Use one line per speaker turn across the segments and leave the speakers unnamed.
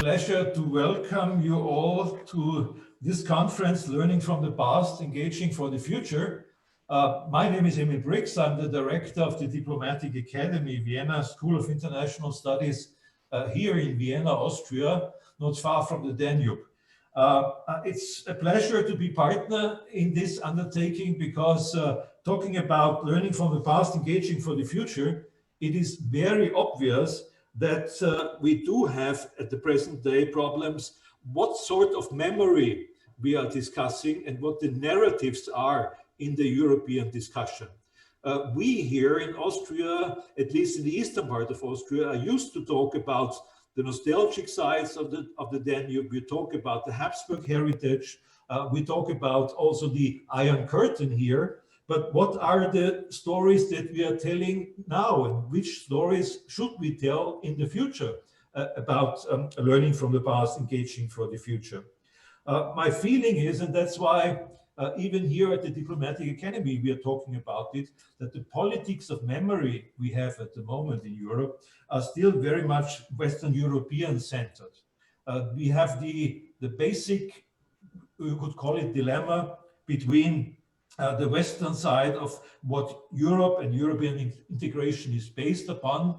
pleasure to welcome you all to this conference, Learning from the Past, Engaging for the Future. My name is Emil Brix. I'm the director of the Diplomatic Academy, Vienna School of International Studies here in Vienna, Austria, not far from the Danube. It's a pleasure to be partner in this undertaking because talking about learning from the past, engaging for the future, it is very obvious that we do have at the present day problems what sort of memory we are discussing and what the narratives are in the European discussion. We here in Austria, at least in the eastern part of Austria, are used to talk about the nostalgic sides of the Danube. We talk about the Habsburg heritage. We talk about also the Iron Curtain here. But what are the stories that we are telling now, and which stories should we tell in the future about learning from the past, engaging for the future? My feeling is, and that's why even here at the Diplomatic Academy we are talking about it, that the politics of memory we have at the moment in Europe are still very much Western European centered. We have the basic, you could call it, dilemma between the Western side of what Europe and European integration is based upon.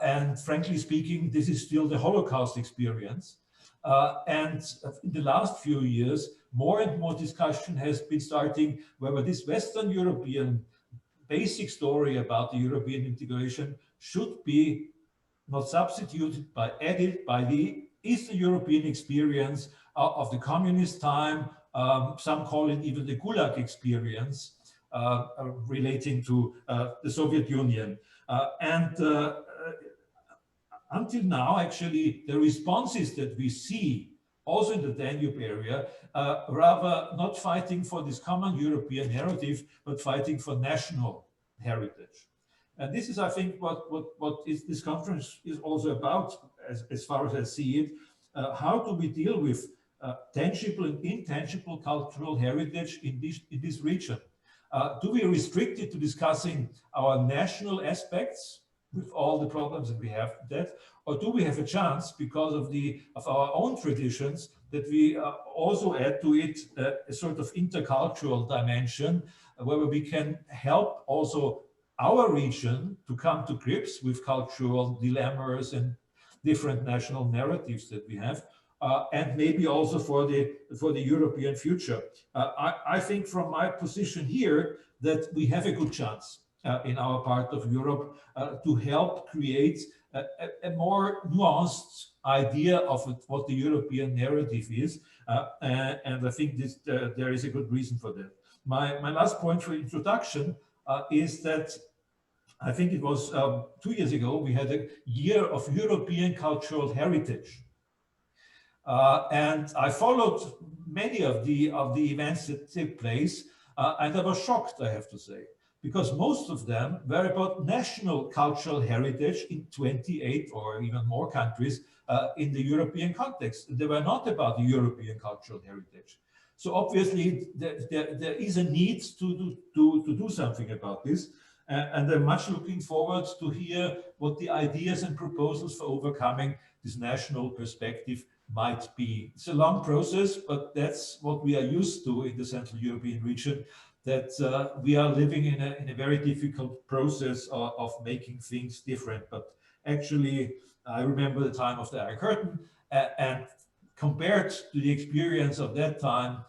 And frankly speaking, this is still the Holocaust experience. And in the last few years, more and more discussion has been starting whether this Western European basic story about the European integration should be not substituted but added by the Eastern European experience of the communist time. Some call it even the Gulag experience relating to the Soviet Union. Until now, actually, the responses that we see also in the Danube area, rather not fighting for this common European narrative, but fighting for national heritage. And this is, I think, what this conference is also about, as far as I see it. How do we deal with tangible and intangible cultural heritage in this region? Do we restrict it to discussing our national aspects with all the problems that we have with that, or do we have a chance, because of our own traditions, that we also add to it a sort of intercultural dimension, where we can help also our region to come to grips with cultural dilemmas and different national narratives that we have, and maybe also for the European future. I think from my position here that we have a good chance in our part of Europe to help create a more nuanced idea of what the European narrative is, and I think there is a good reason for that. My last point for introduction is that I think it was 2 years ago we had a year of European cultural heritage. And I followed many of the events that took place, and I was shocked, I have to say, because most of them were about national cultural heritage in 28 or even more countries in the European context. They were not about the European cultural heritage. So obviously there is a need to do something about this. And I'm much looking forward to hear what the ideas and proposals for overcoming this national perspective might be. It's a long process, but that's what we are used to in the Central European region, that we are living in a very difficult process of making things different. But actually, I remember the time of the Iron Curtain, and compared to the experience of that time,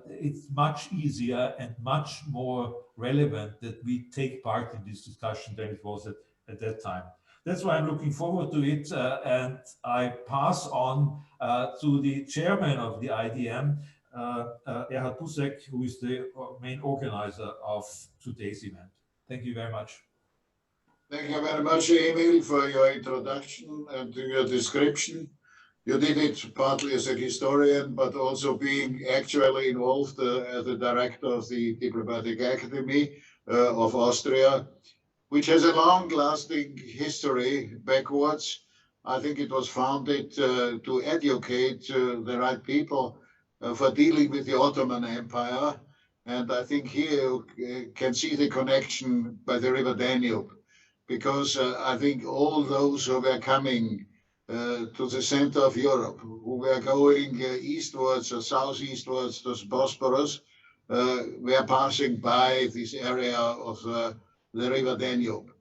it's much easier and much more relevant that we take part in this discussion than it was at that time. That's why I'm looking forward to it, and I pass on to the chairman of the IDM, Erhard Busek, who is the main organizer of today's event. Thank you very much.
Thank you very much, Emil, for your introduction and your description. You did it partly as a historian, but also being actually involved as the director of the Diplomatic Academy of Austria, which has a long-lasting history backwards. I think it was founded to educate the right people for dealing with the Ottoman Empire. And I think here you can see the connection by the river Danube, because I think all those who were coming to the center of Europe, who were going eastwards or southeastwards to Bosporus, were passing by this area of the river Danube.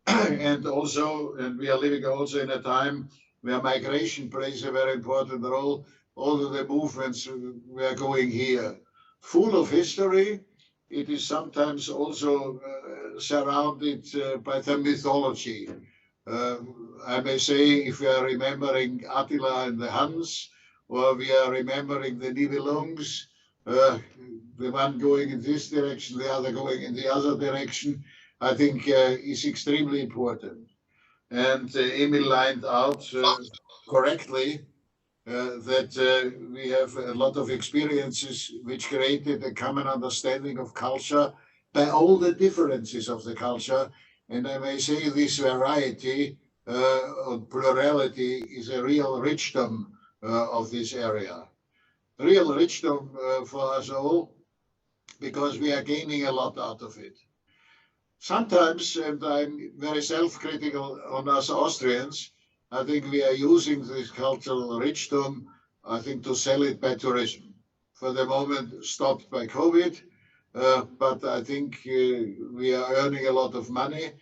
And we are living also in a time where migration plays a very important role. All of the movements were going here. Full of history, it is sometimes also surrounded by the mythology. I may say, if we are remembering Attila and the Hanus, or we are remembering the Nibelungs, the one going in this direction, the other going in the other direction, I think is extremely important. And Emil lined out correctly that we have a lot of experiences which created a common understanding of culture by all the differences of the culture. And I may say this variety or plurality is a real richdom of this area. Real richdom for us all, because we are gaining a lot out of it. Sometimes, and I'm very self-critical on us Austrians, I think we are using this cultural richdom, I think, to sell it by tourism. For the moment, stopped by COVID, but I think we are earning a lot of money.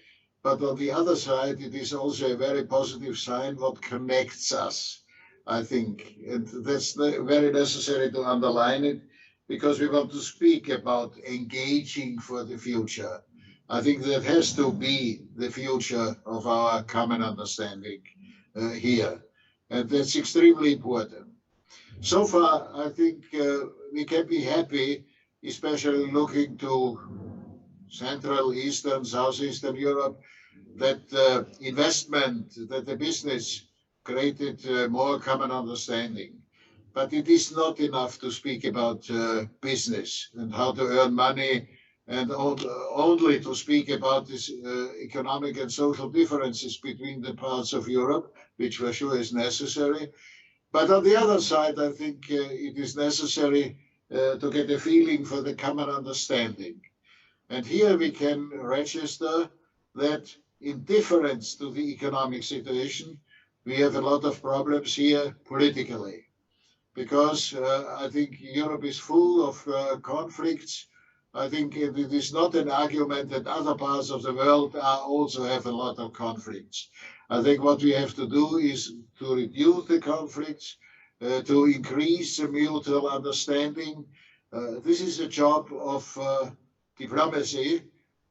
But on the other side, it is also a very positive sign what connects us, I think. And that's very necessary to underline it, because we want to speak about engaging for the future. I think that has to be the future of our common understanding here. And that's extremely important. So far, I think we can be happy, especially looking to Central, Eastern, Southeastern Europe, that investment, that the business created more common understanding. But it is not enough to speak about business and how to earn money, and only to speak about this economic and social differences between the parts of Europe, which for sure is necessary. But on the other side, I think it is necessary to get a feeling for the common understanding. And here we can register that in difference to the economic situation, we have a lot of problems here politically, because I think Europe is full of conflicts. I think it is not an argument that other parts of the world also have a lot of conflicts. I think what we have to do is to reduce the conflicts, to increase the mutual understanding. This is a job of diplomacy,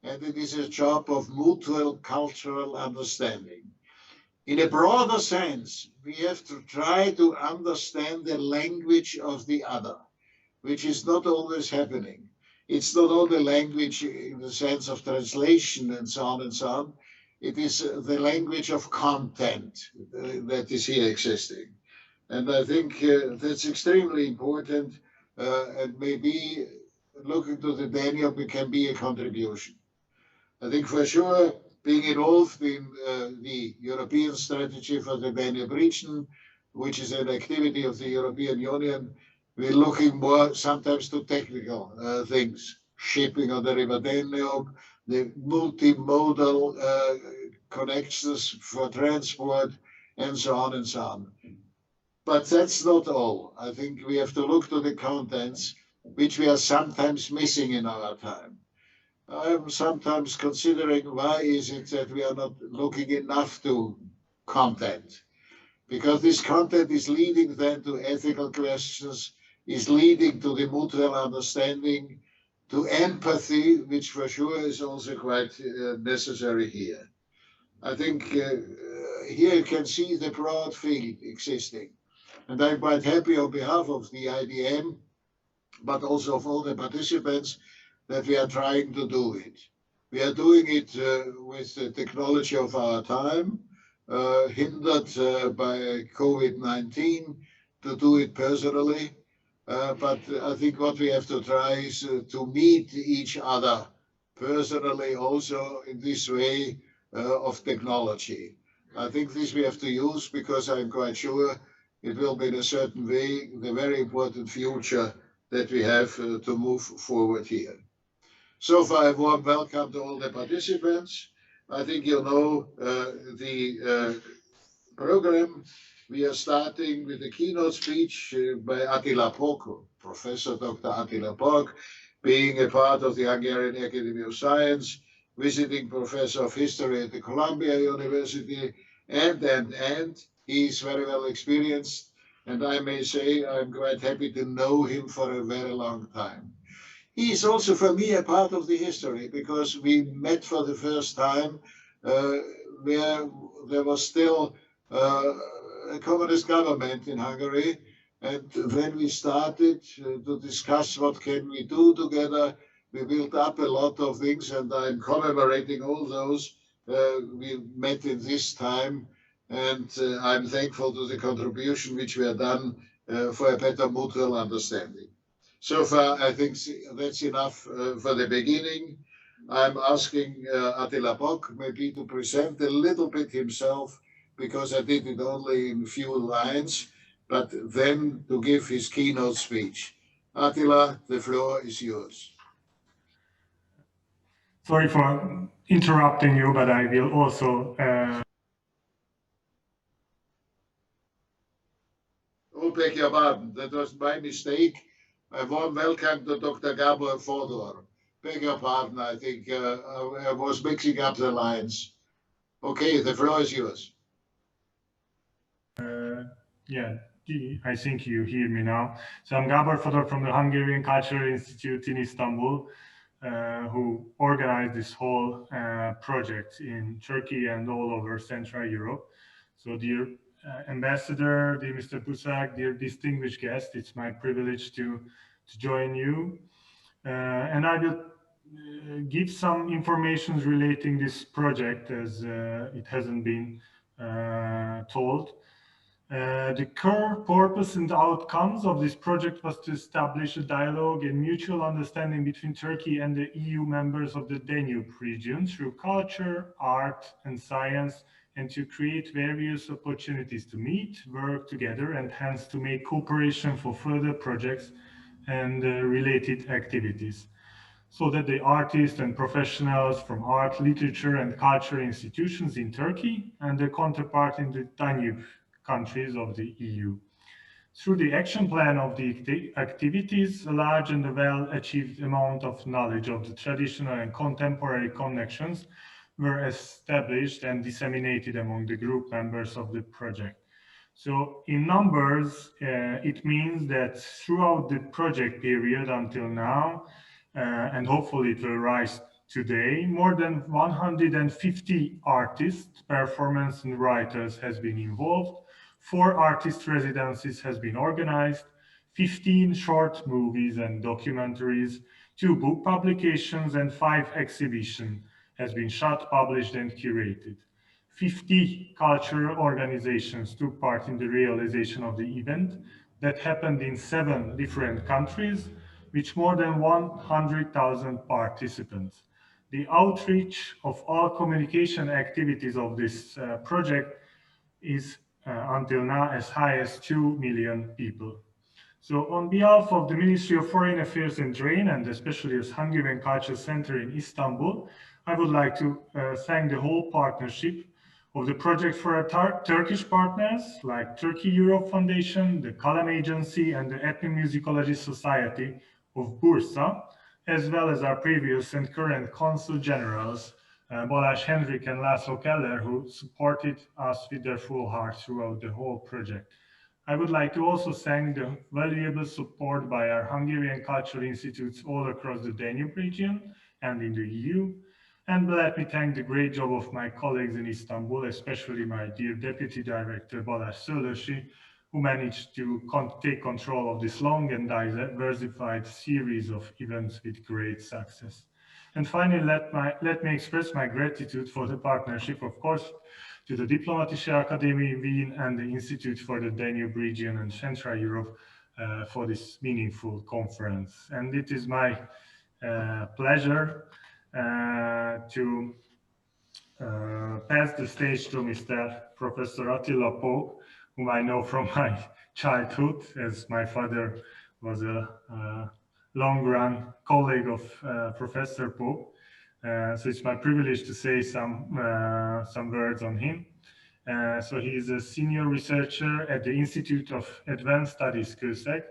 and it is a job of mutual cultural understanding. In a broader sense, we have to try to understand the language of the other, which is not always happening. It's not only language in the sense of translation and so on and so on. It is the language of content that is here existing. And I think that's extremely important, and maybe looking to the Danube can be a contribution. I think for sure being involved in the European strategy for the Danube region, which is an activity of the European Union, we're looking more sometimes to technical things, shipping on the river Danube, the multimodal connections for transport, and so on and so on. But that's not all. I think we have to look to the contents, which we are sometimes missing in our time. I'm sometimes considering, why is it that we are not looking enough to content? Because this content is leading then to ethical questions, is leading to the mutual understanding, to empathy, which for sure is also quite necessary here. I think here you can see the broad field existing. And I'm quite happy on behalf of the IDM, but also of all the participants, that we are trying to do it. We are doing it with the technology of our time, hindered by COVID-19, to do it personally. But I think what we have to try is to meet each other personally also in this way of technology. I think this we have to use, because I'm quite sure it will be in a certain way the very important future that we have to move forward here. So far, a warm welcome to all the participants. I think you know the program. We are starting with a keynote speech by Attila, Professor Dr. Attila, being a part of the Hungarian Academy of Science, visiting professor of history at the Columbia University, and he's very well experienced. And I may say I'm quite happy to know him for a very long time. He is also for me a part of the history because we met for the first time where there was still a communist government in Hungary. And when we started to discuss what can we do together, we built up a lot of things, and I'm commemorating all those we met in this time. And I'm thankful to the contribution which we have done for a better mutual understanding. So far, I think that's enough for the beginning. I'm asking Attila maybe to present a little bit himself, because I did it only in few lines, but then to give his keynote speech. Attila, the floor is yours.
Sorry for interrupting you, but I will also...
Oh, beg your pardon. That was my mistake. A warm welcome to Dr. Gábor Fodor. Beg your pardon, I think I was mixing up the lines. Okay, the floor is yours.
Yeah, I think you hear me now. So I'm Gábor Fodor from the Hungarian Cultural Institute in Istanbul, who organized this whole project in Turkey and all over Central Europe. So dear Ambassador, dear Mr. Busek, dear distinguished guest, it's my privilege to join you. And I will give some information relating this project as it hasn't been told. The core purpose and outcomes of this project was to establish a dialogue and mutual understanding between Turkey and the EU members of the Danube region through culture, art, and science, and to create various opportunities to meet, work together, and hence to make cooperation for further projects and related activities, so that the artists and professionals from art, literature, and culture institutions in Turkey and their counterpart in the Danube countries of the EU. Through the action plan of the activities, a large and well-achieved amount of knowledge of the traditional and contemporary connections were established and disseminated among the group members of the project. So in numbers, it means that throughout the project period until now, and hopefully it will rise today, more than 150 artists, performers, and writers has been involved. 4 artist residencies has been organized, 15 short movies and documentaries, 2 book publications, and 5 exhibitions has been shot, published, and curated. 50 cultural organizations took part in the realization of the event that happened in 7 different countries, with more than 100,000 participants. The outreach of all communication activities of this project is until now as high as 2 million people. So on behalf of the Ministry of Foreign Affairs and Trade, and especially as Hungarian Culture Center in Istanbul, I would like to thank the whole partnership of the project for our Turkish partners like Turkey Europe Foundation, the Kalem Agency, and the Ethnomusicology Society of Bursa, as well as our previous and current Consul Generals, Balázs Henrik and László Keller, who supported us with their full heart throughout the whole project. I would like to also thank the valuable support by our Hungarian cultural institutes all across the Danube region and in the EU. And let me thank the great job of my colleagues in Istanbul, especially my dear Deputy Director Balázs Szőlősi, who managed to take control of this long and diversified series of events with great success. And finally, let me express my gratitude for the partnership, of course, to the Diplomatische Akademie Wien and the Institute for the Danube Region and Central Europe for this meaningful conference. And it is my pleasure to pass the stage to Mr. Professor Attila Pók, whom I know from my childhood, as my father was a long-run colleague of Professor Pók. So it's my privilege to say some words on him. So he is a senior researcher at the Institute of Advanced Studies, Kőszeg.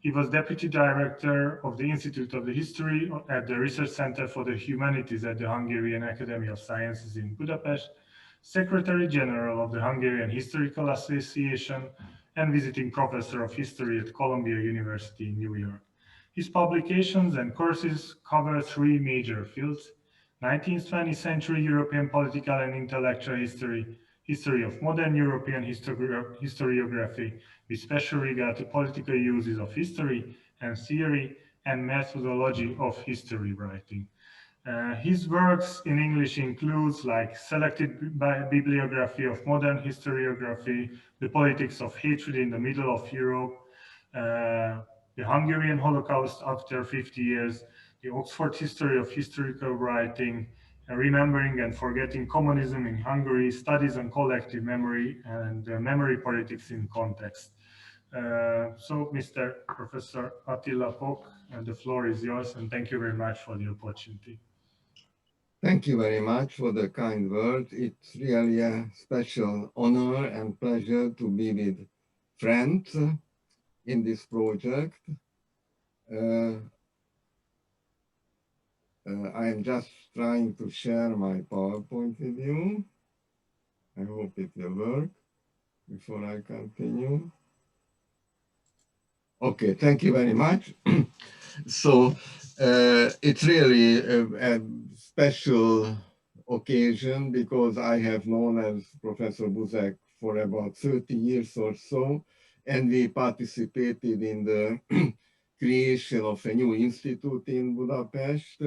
He was deputy director of the Institute of the History at the Research Center for the Humanities at the Hungarian Academy of Sciences in Budapest, secretary general of the Hungarian Historical Association, and visiting professor of history at Columbia University in New York. His publications and courses cover three major fields: 19th-20th century European political and intellectual history, history of modern European historiography, with special regard to political uses of history and theory and methodology of history writing. His works in English includes like Selected Bibliography of Modern Historiography, The Politics of Hatred in the Middle of Europe, The Hungarian Holocaust After 50 Years, The Oxford History of Historical Writing, Remembering and Forgetting Communism in Hungary, Studies on Collective Memory, and Memory Politics in Context. So, Mr. Professor Attila Pok, the floor is yours, and thank you very much for the opportunity.
Thank you very much for the kind words. It's really a special honor and pleasure to be with friends in this project. I am just trying to share my PowerPoint with you. I hope it will work before I continue. Okay, thank you very much. So it's really a special occasion because I have known as Professor Busek for about 30 years or so, and we participated in the creation of a new institute in Budapest,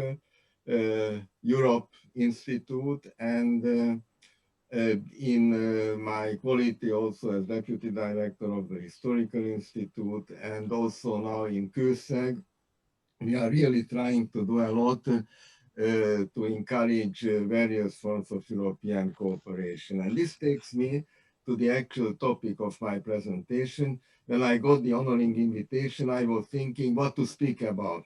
Europe Institute, and in my quality also as Deputy Director of the Historical Institute, and also now in Kőszeg, we are really trying to do a lot to encourage various forms of European cooperation. And this takes me to the actual topic of my presentation. When I got the honoring invitation, I was thinking what to speak about.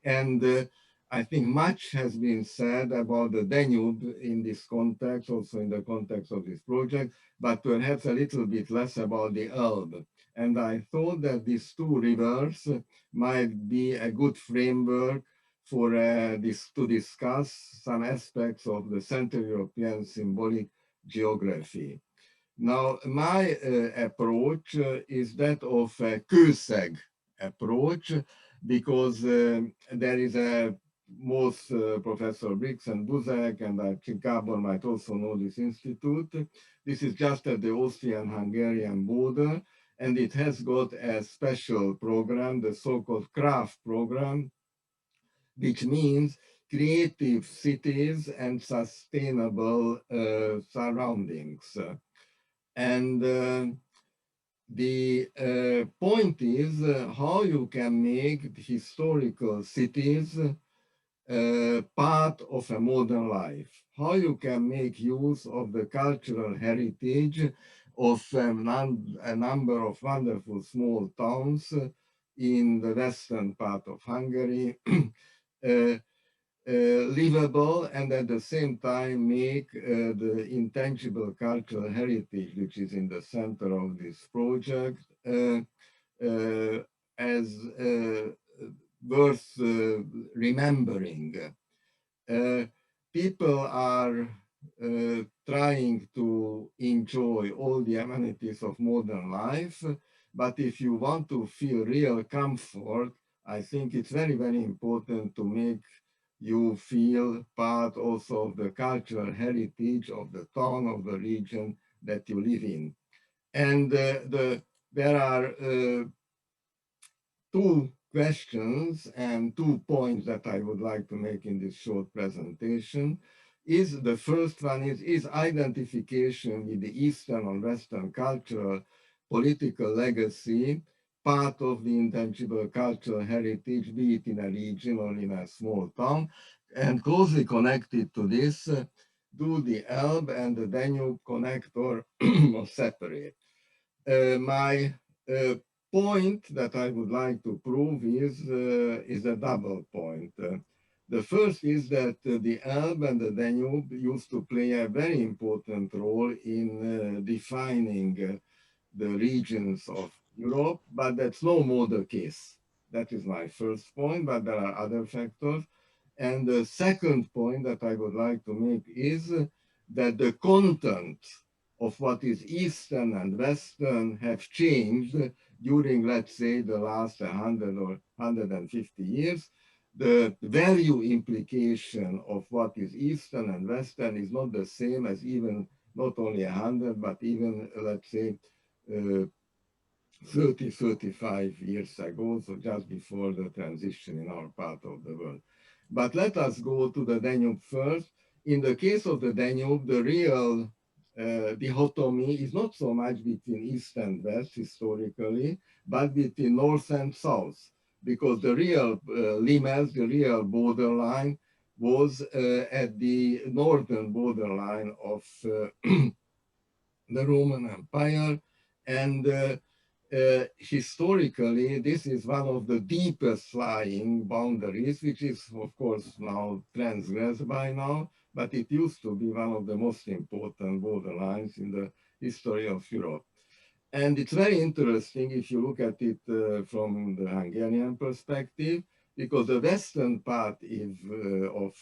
And I think much has been said about the Danube in this context, also in the context of this project, but perhaps a little bit less about the Elbe. And I thought that these two rivers might be a good framework for to discuss some aspects of the Central European symbolic geography. Now, my approach is that of a Kőszeg approach, because there is a most Professor Brix and Busek, and I think Gábor might also know this institute. This is just at the Austrian-Hungarian border, and it has got a special program, the so-called CRAFT program, which means creative cities and sustainable surroundings. And the point is how you can make historical cities part of a modern life, how you can make use of the cultural heritage of a number of wonderful small towns in the western part of Hungary, livable, and at the same time make the intangible cultural heritage, which is in the center of this project, as worth remembering. People are trying to enjoy all the amenities of modern life, but if you want to feel real comfort, I think it's very, very important to make you feel part also of the cultural heritage of the town, of the region that you live in. And there are two questions and 2 points that I would like to make in this short presentation. The first one is identification with the Eastern and Western cultural political legacy part of the intangible cultural heritage, be it in a region or in a small town, and closely connected to this, do the Elbe and the Danube connect or separate? My point that I would like to prove is a double point. The first is that the Elbe and the Danube used to play a very important role in defining the regions of Europe, but that's no more the case. That is my first point, but there are other factors. And the second point that I would like to make is that the content of what is Eastern and Western have changed during, let's say, the last 100 or 150 years. The value implication of what is Eastern and Western is not the same as even not only 100, but even, let's say, 30, 35 years ago, so just before the transition in our part of the world. But let us go to the Danube first. In the case of the Danube, the real dichotomy is not so much between East and West historically, but between North and South, because the real limes, the real borderline, was at the northern borderline of the Roman Empire. And historically, this is one of the deepest lying boundaries, which is, of course, now transgressed by now, but it used to be one of the most important borderlines in the history of Europe. And it's very interesting if you look at it from the Hungarian perspective, because the western part of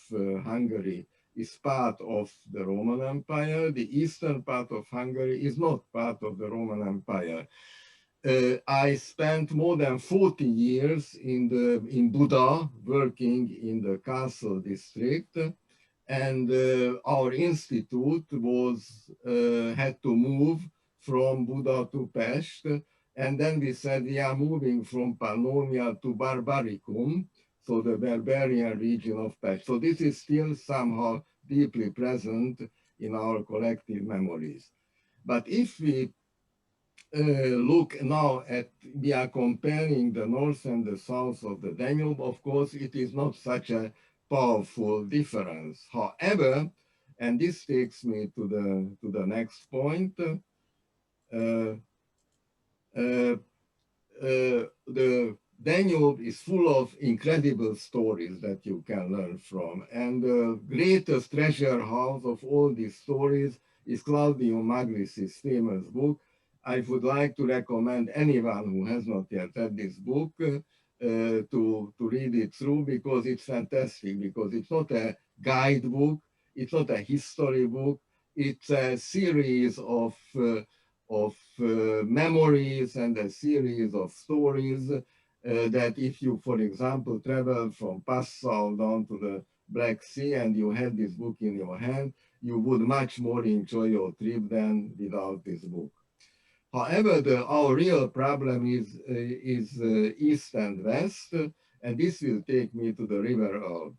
Hungary is part of the Roman Empire. The eastern part of Hungary is not part of the Roman Empire. I spent more than 40 years in Buda, working in the castle district, and our institute had to move from Buda to Pest, and then we said we are moving from Pannonia to Barbaricum, so the barbarian region of Pest. So this is still somehow deeply present in our collective memories. But if we look now at, we are comparing the north and the south of the Danube, of course, it is not such a powerful difference. However, and this takes me to the next point, the Danube is full of incredible stories that you can learn from. And the greatest treasure house of all these stories is Claudio Magris's famous book. I would like to recommend anyone who has not yet read this book to read it through, because it's fantastic, because it's not a guidebook, it's not a history book, it's a series of memories and a series of stories that if you, for example, travel from Passau down to the Black Sea and you had this book in your hand, you would much more enjoy your trip than without this book. However, our real problem is East and West, and this will take me to the River Elbe.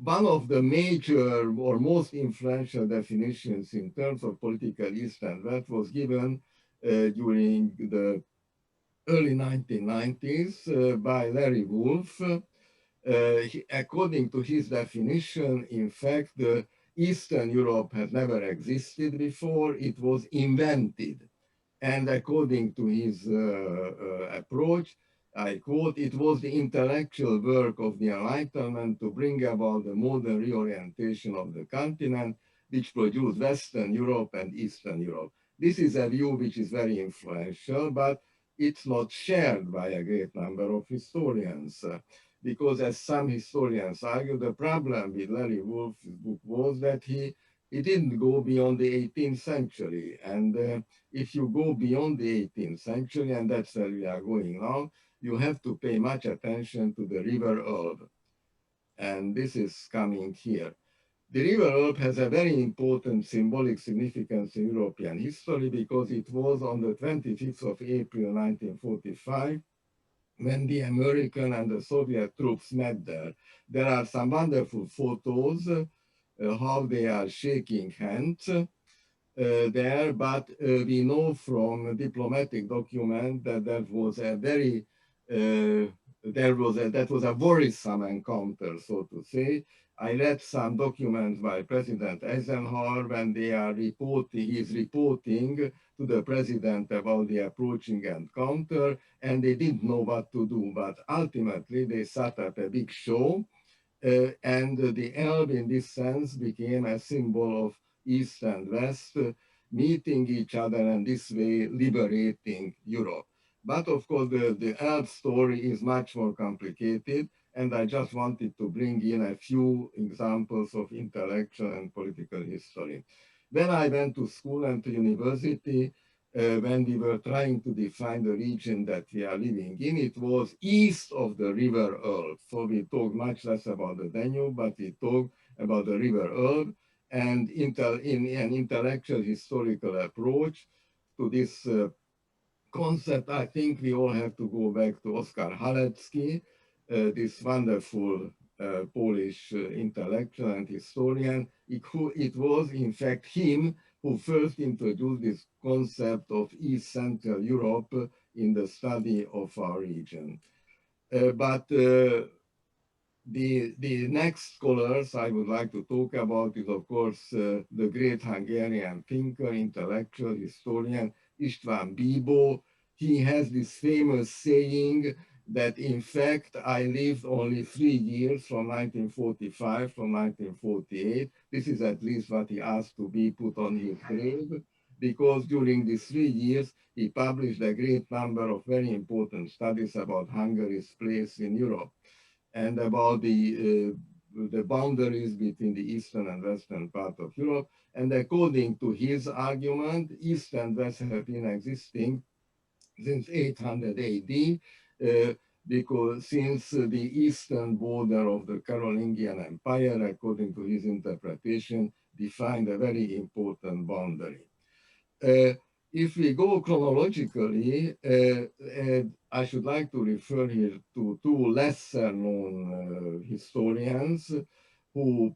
One of the major or most influential definitions in terms of political East and West was given during the early 1990s by Larry Wolff. According to his definition, in fact, Eastern Europe had never existed before, it was invented. And according to his approach, I quote, it was the intellectual work of the Enlightenment to bring about the modern reorientation of the continent, which produced Western Europe and Eastern Europe. This is a view which is very influential, but it's not shared by a great number of historians. Because as some historians argue, the problem with Larry Wolff's book was that he didn't go beyond the 18th century. And if you go beyond the 18th century, and that's where we are going now, you have to pay much attention to the River Elbe. And this is coming here. The River Elbe has a very important symbolic significance in European history because it was on the 25th of April, 1945, when the American and the Soviet troops met there. There are some wonderful photos how they are shaking hands there, but we know from diplomatic document that there was a very that was a worrisome encounter, so to say. I read some documents by President Eisenhower when they are reporting, he's reporting to the president about the approaching encounter, and they didn't know what to do. But ultimately, they set up a big show, and the Elbe, in this sense, became a symbol of East and West meeting each other and this way liberating Europe. But of course, the Elbe story is much more complicated, and I just wanted to bring in a few examples of intellectual and political history. When I went to school and to university, when we were trying to define the region that we are living in, it was east of the river Elbe. So we talked much less about the Danube, but we talked about the river Elbe. And in an intellectual historical approach to this concept, I think we all have to go back to Oskar Halecki, this wonderful Polish intellectual and historian. It was, in fact, him who first introduced this concept of East Central Europe in the study of our region. But the next scholars I would like to talk about is, of course, the great Hungarian thinker, intellectual, historian, István Bibó. He has this famous saying that, in fact, I lived only 3 years from 1945 to 1948. This is at least what he asked to be put on his grave, because during these 3 years, he published a great number of very important studies about Hungary's place in Europe and about the boundaries between the eastern and western part of Europe. And according to his argument, East and West have been existing since 800 AD, because since the eastern border of the Carolingian Empire, according to his interpretation, defined a very important boundary. If we go chronologically, I should like to refer here to two lesser known historians who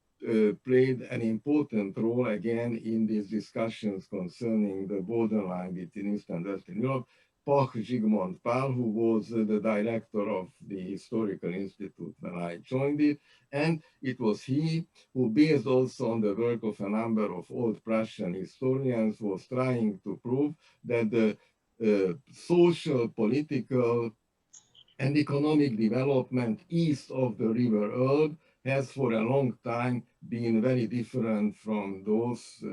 played an important role again in these discussions concerning the borderline between East and Western Europe. Zsigmond, who was the director of the Historical Institute when I joined it, and it was he who, based also on the work of a number of old Prussian historians, was trying to prove that the social, political, and economic development east of the river Elbe has for a long time been very different from those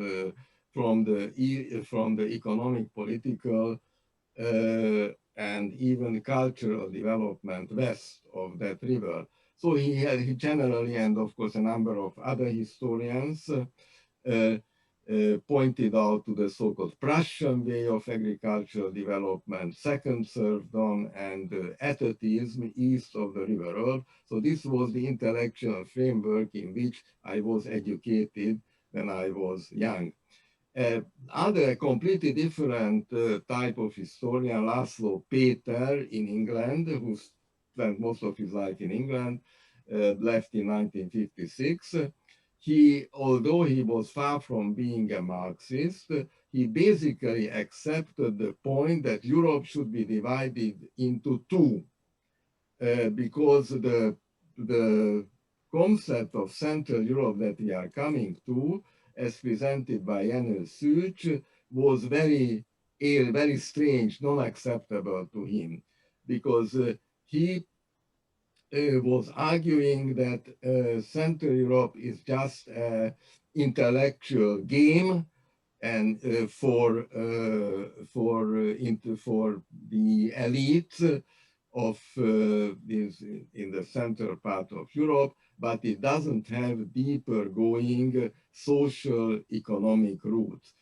from the economic, political, and even cultural development west of that river. So he generally, and of course a number of other historians, pointed out to the so-called Prussian way of agricultural development, second serfdom, and atatism east of the river Elbe. So this was the intellectual framework in which I was educated when I was young. Other completely different type of historian, László Péter in England, who spent most of his life in England, left in 1956. Although he was far from being a Marxist, he basically accepted the point that Europe should be divided into two, because the concept of Central Europe that we are coming to, as presented by Hanus, was very strange, non-acceptable to him, because he was arguing that Central Europe is just an intellectual game, and for the elite of in the central part of Europe, but it doesn't have deeper going social economic roots.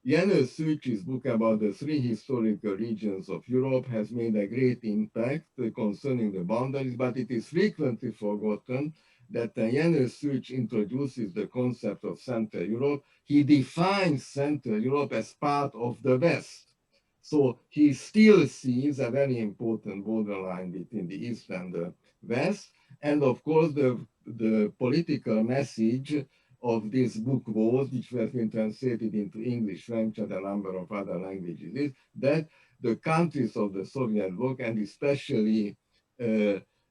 Hanus, his book about the 3 historical regions of Europe, has made a great impact concerning the boundaries, but it is frequently forgotten that Hanus introduces the concept of Central Europe. He defines Central Europe as part of the West. So he still sees a very important borderline between the East and the West. And of course, the political message of this book was, which has been translated into English, French, and a number of other languages, is that the countries of the Soviet bloc, and especially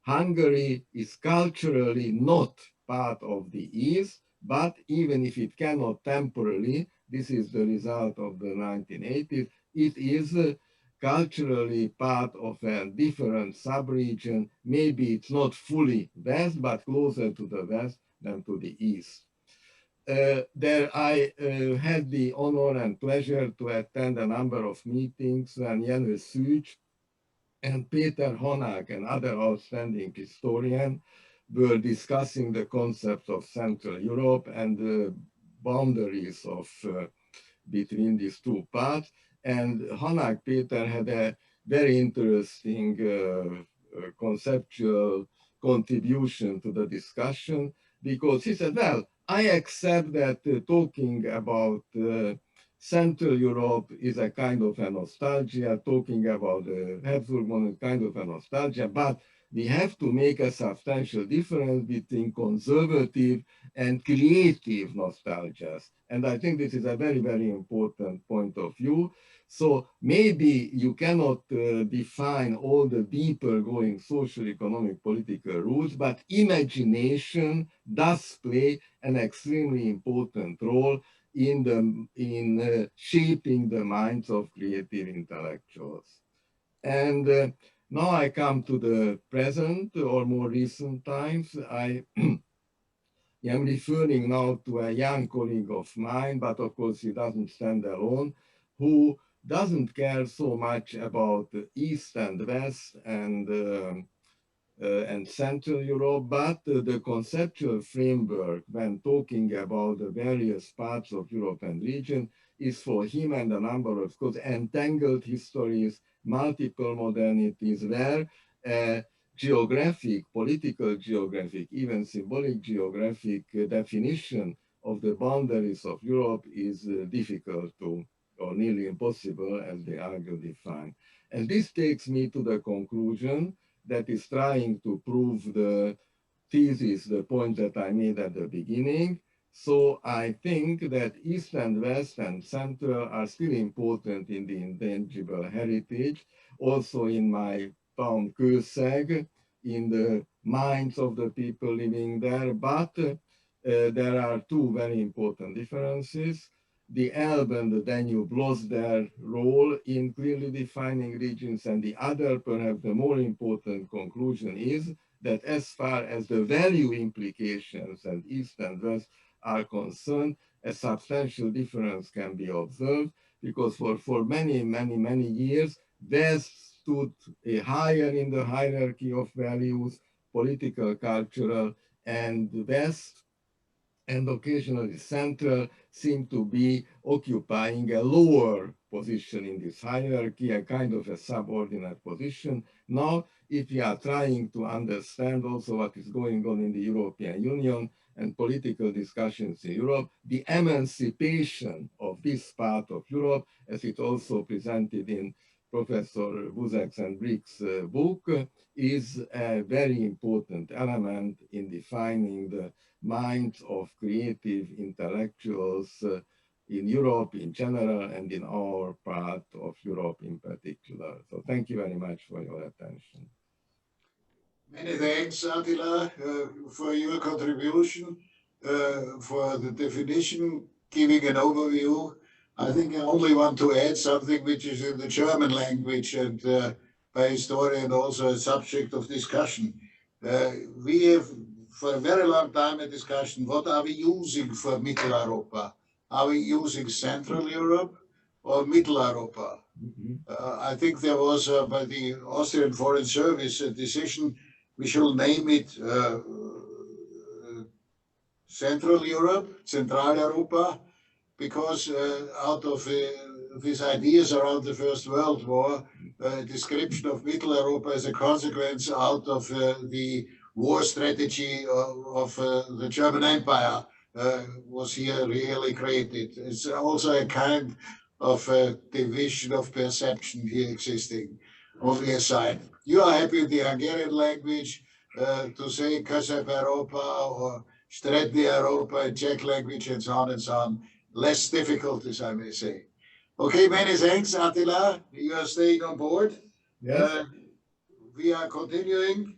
Hungary is culturally not part of the East, but even if it cannot temporarily, this is the result of the 1980s, it is culturally part of a different sub-region. Maybe it's not fully West, but closer to the West than to the East. There I had the honor and pleasure to attend a number of meetings when Jelena and Peter Hanus and other outstanding historians were discussing the concept of Central Europe and the boundaries of between these two parts. And Hanus Peter had a very interesting conceptual contribution to the discussion, because he said, well, I accept that talking about Central Europe is a kind of a nostalgia, talking about the Habsburg monarchy kind of a nostalgia, but we have to make a substantial difference between conservative and creative nostalgias. And I think this is a very, very important point of view. So maybe you cannot define all the deeper going social, economic, political rules, but imagination does play an extremely important role in shaping the minds of creative intellectuals. And now I come to the present or more recent times. I am referring now to a young colleague of mine, but of course he doesn't stand alone, who doesn't care so much about East and West and Central Europe, but the conceptual framework when talking about the various parts of Europe and region is for him and a number of scholars entangled histories, multiple modernities, where geographic, political geographic, even symbolic geographic definition of the boundaries of Europe is difficult to, or nearly impossible, as they argue, define. And this takes me to the conclusion that is trying to prove the thesis, the point that I made at the beginning. So I think that East and West and Central are still important in the intangible heritage, also in my town Kőszeg, in the minds of the people living there, but there are two very important differences. The Elbe and the Danube lost their role in clearly defining regions, and the other, perhaps the more important conclusion is that as far as the value implications and East and West are concerned, a substantial difference can be observed, because for many, many, many years, West stood higher in the hierarchy of values, political, cultural, and West and occasionally Central seem to be occupying a lower position in this hierarchy, a kind of a subordinate position. Now, if we are trying to understand also what is going on in the European Union and political discussions in Europe, the emancipation of this part of Europe, as it also presented in Professor Busek's and Brix' book, is a very important element in defining the minds of creative intellectuals in Europe in general and in our part of Europe in particular. So thank you very much for your attention.
Many thanks, Attila, for your contribution, for the definition, giving an overview. I think I only want to add something which is in the German language and by historian also a subject of discussion. We have for a very long time a discussion, what are we using for Mitteleuropa? Are we using Central Europe or Mitteleuropa? I think there was by the Austrian Foreign Service a decision we should name it Central Europe, Central Europa, because out of these ideas around the First World War, description of Mitteleuropa as a consequence out of the war strategy of the German Empire was here really created. It's also a kind of a division of perception here existing on the side. You are happy with the Hungarian language to say Közép Európa or Strední Európa in Czech language and so on and so on. Less difficulties, I may say. Okay, many thanks, Attila. You are staying on board.
Yes.
We are continuing.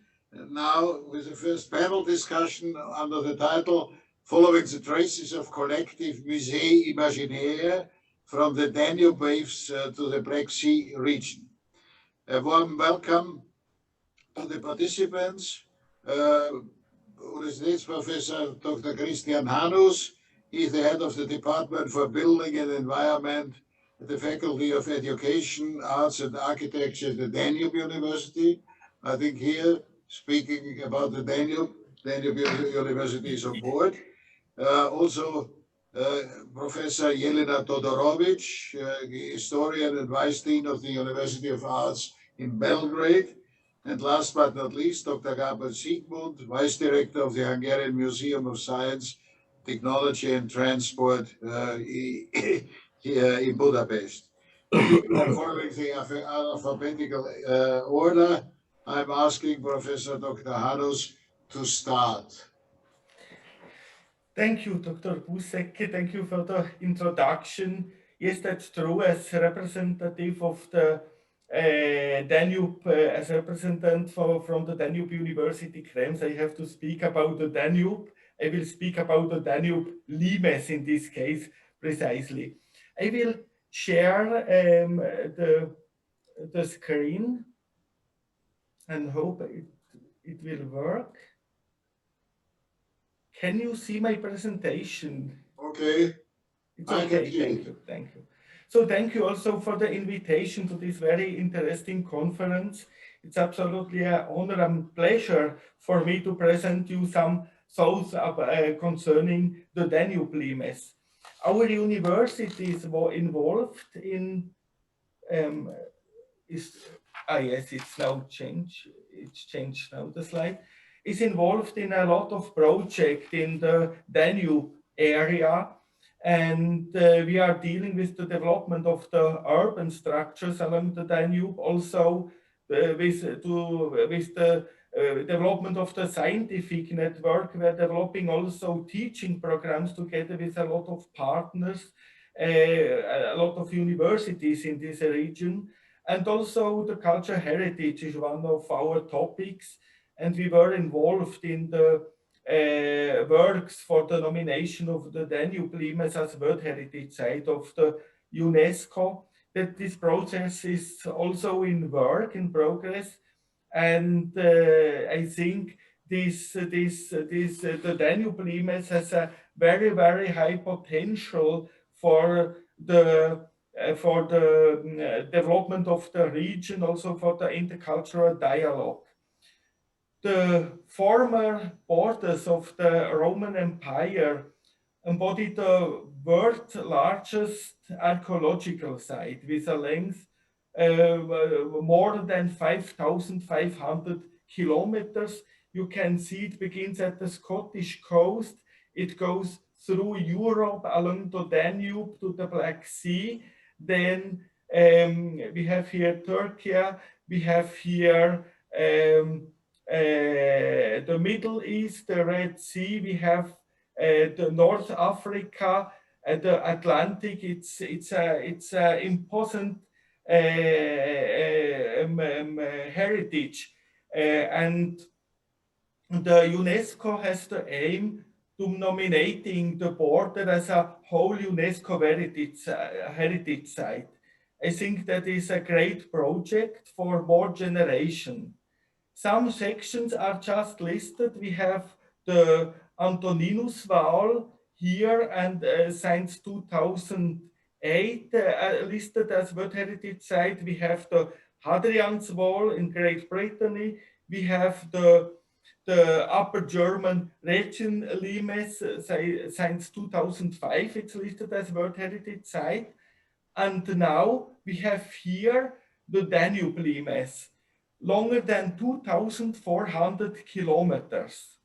now with the first panel discussion under the title Following the Traces of Collective Musée Imaginaire from the Danube Waves to the Black Sea region. A warm welcome to the participants. University Professor Dr. Christian Hanus. He is the head of the Department for Building and Environment at the Faculty of Education, Arts and Architecture at the Danube University. I think here, speaking about the Danube University is on board. Also, Professor Jelena Todorovic, historian and vice dean of the University of Arts in Belgrade. And last but not least, Dr. Zsigmond, Vice Director of the Hungarian Museum of Science, Technology and Transport here in Budapest. Following the alphabetical order, I'm asking Professor Dr. Hanus to start.
Thank you, Dr. Busek. Thank you for the introduction. Yes, that's true. As representative of the Danube, as representative from the Danube University Krems, I have to speak about the Danube. I will speak about the Danube Limes in this case, precisely. I will share the screen and hope it will work. Can you see my presentation?
Okay.
It's okay, thank you. So thank you also for the invitation to this very interesting conference. It's absolutely an honor and pleasure for me to present you some thoughts concerning the Danube Limes. Our university is involved in, yes, it's now changed. It's changed now, the slide. Is involved in a lot of projects in the Danube area, and we are dealing with the development of the urban structures along the Danube, also with the development of the scientific network. We are developing also teaching programs together with a lot of partners, a lot of universities in this region, and also the cultural heritage is one of our topics. And we were involved in the works for the nomination of the Danube Limes as World Heritage Site of the UNESCO. That this process is also in progress, and I think the Danube Limes has a very, very high potential for the development of the region, also for the intercultural dialogue. The former borders of the Roman Empire embody the world's largest archaeological site with a length more than 5,500 kilometers. You can see it begins at the Scottish coast. It goes through Europe along the Danube to the Black Sea. Then we have here Turkey, we have here the Middle East, the Red Sea, we have the North Africa, the Atlantic. It's a important heritage, and the UNESCO has the aim to nominating the border as a whole UNESCO heritage site. I think that is a great project for more generation. Some sections are just listed. We have the Antoninus Wall here, and since 2008 listed as World Heritage Site. We have the Hadrian's Wall in Great Britain. We have the Upper German region Limes since 2005. It's listed as World Heritage Site. And now we have here the Danube Limes, longer than 2,400 kilometers.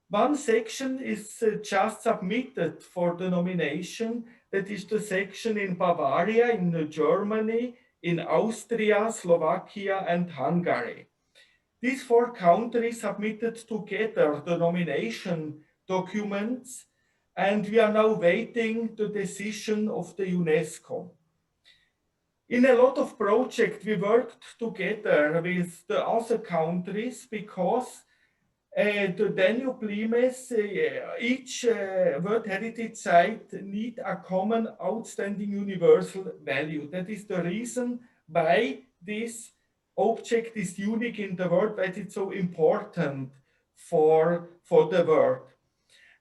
One section is just submitted for the nomination. That is the section in Bavaria, in Germany, in Austria, Slovakia, and Hungary. These four countries submitted together the nomination documents, and we are now waiting the decision of the UNESCO. In a lot of projects, we worked together with the other countries because the Danube Limes, each World Heritage Site need a common outstanding universal value. That is the reason why this object is unique in the world, that it's so important for the world.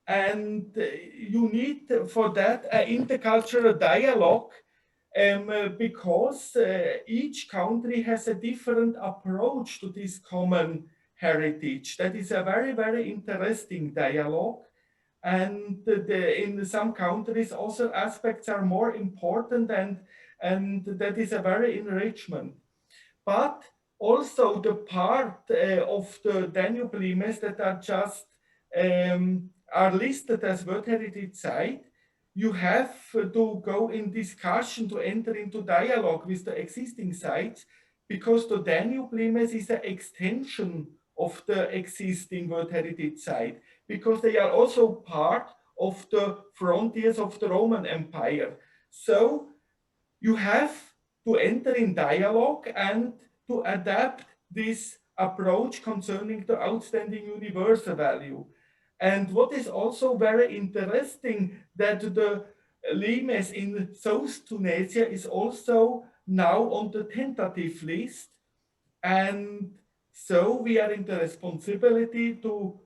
And you need for that an intercultural dialogue because each country has a different approach to this common heritage. That is a very, very interesting dialogue. And in some countries, also aspects are more important, and that is a very enrichment. But also the part of the Danube Limes that are just are listed as World Heritage Site, you have to go in discussion to enter into dialogue with the existing sites, because the Danube Limes is an extension of the existing World Heritage Site, because they are also part of the frontiers of the Roman Empire. So you have to enter in dialogue and to adapt this approach concerning the outstanding universal value. And what is also very interesting, that the Limes in South Tunisia is also now on the tentative list. And so we are in the responsibility to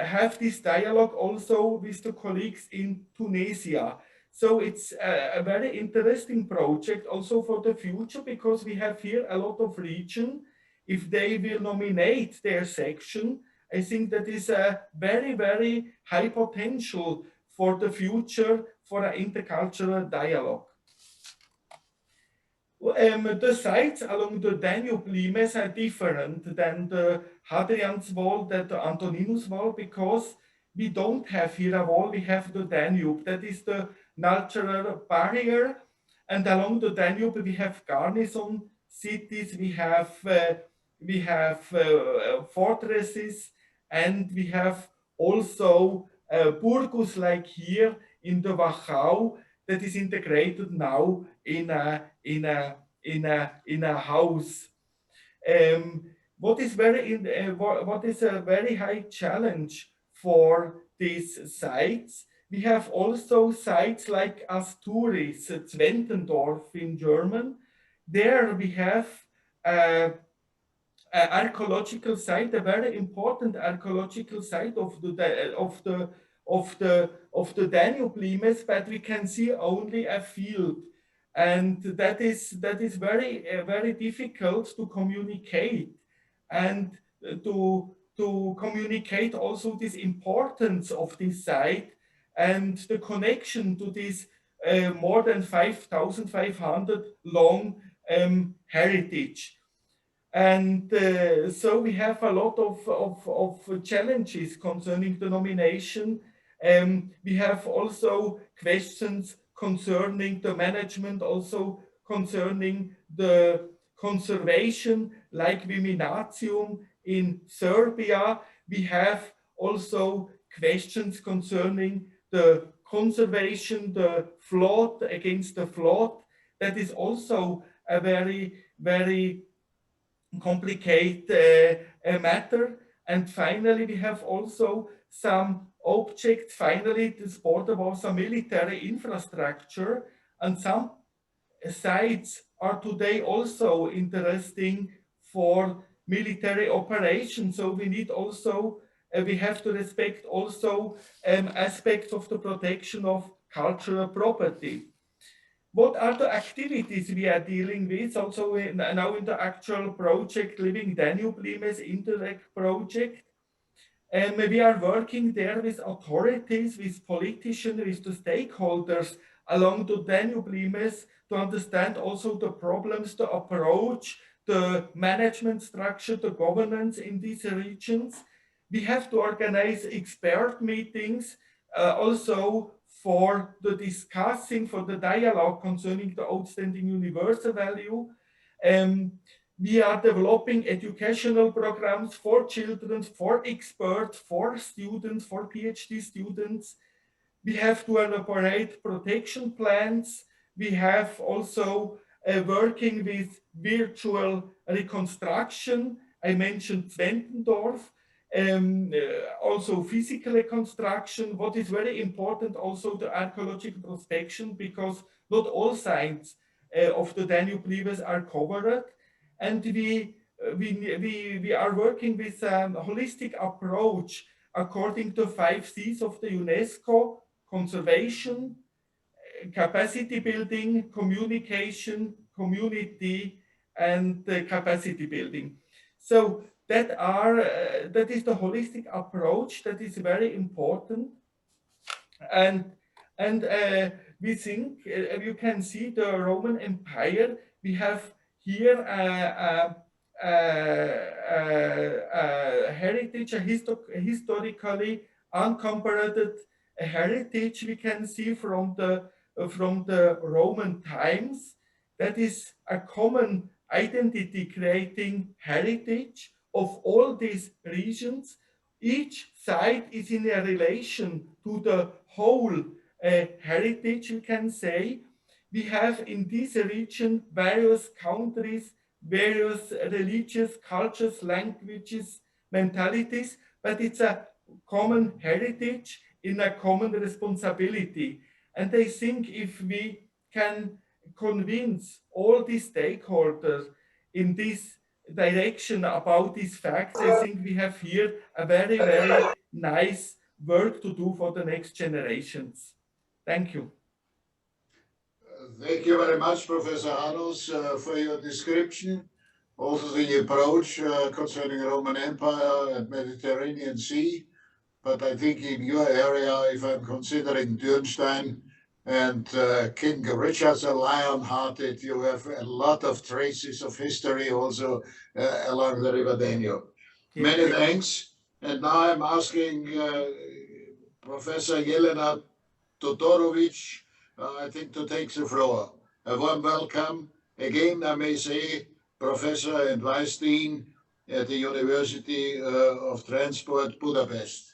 have this dialogue also with the colleagues in Tunisia. So it's a very interesting project also for the future, because we have here a lot of region. If they will nominate their section, I think that is a very, very high potential for the future for an intercultural dialogue. The sites along the Danube Limes are different than the Hadrian's Wall, than the Antoninus Wall, because we don't have here a wall, we have the Danube. That is the natural barrier. And along the Danube, we have garrison cities, we have fortresses, and we have also burgus, like here in the Wachau, that is integrated now in a house. What is a very high challenge for these sites? We have also sites like Asturias, Zwentendorf in German. There we have an archaeological site, a very important archaeological site of the Danube Limes, but we can see only a field, and that is very very difficult to communicate, and to communicate also this importance of this site and the connection to this more than 5,500 long heritage. And so we have a lot of challenges concerning the nomination. We have also questions concerning the management, also concerning the conservation, like Viminatium in Serbia. We have also questions concerning the conservation, the flood, against the flood. That is also a very, very complicated matter. And finally, we have also some objects. Finally, this border was a military infrastructure, and some sites are today also interesting for military operations. So we need also, we have to respect also aspects of the protection of cultural property. What are the activities we are dealing with also now in the actual project Living Danube Limes Interact project? We are working there with authorities, with politicians, with the stakeholders along the Danube Limes to understand also the problems, the approach, the management structure, the governance in these regions. We have to organize expert meetings also for the discussing, for the dialogue concerning the outstanding universal value. We are developing educational programs for children, for experts, for students, for PhD students. We have to elaborate protection plans. We have also working with virtual reconstruction. I mentioned Zwentendorf, also physical reconstruction. What is very important also the archaeological prospection, because not all sites of the Danube Limes are covered, and we are working with a holistic approach according to 5 C's of the UNESCO: conservation, capacity building, communication, community, and capacity building. So that is the holistic approach that is very important. And we think you can see the Roman Empire. We have here a heritage, a historically uncomparable heritage we can see from the Roman times. That is a common identity creating heritage of all these regions. Each site is in a relation to the whole heritage, we can say. We have in this region various countries, various religious cultures, languages, mentalities, but it's a common heritage in a common responsibility. And I think if we can convince all these stakeholders in this direction about these facts, I think we have here a very, very nice work to do for the next generations. Thank you.
Thank you very much, Professor Hanus, for your description. Also the approach concerning Roman Empire and Mediterranean Sea. But I think in your area, if I'm considering Dürnstein and King Richard the Lion-Hearted, you have a lot of traces of history also along the River Danube. Many thanks. And now I'm asking Professor Jelena Todorovic, I think, to take the floor. A warm welcome. Again, I may say, Professor and Vice Dean at the University of Transport, Budapest.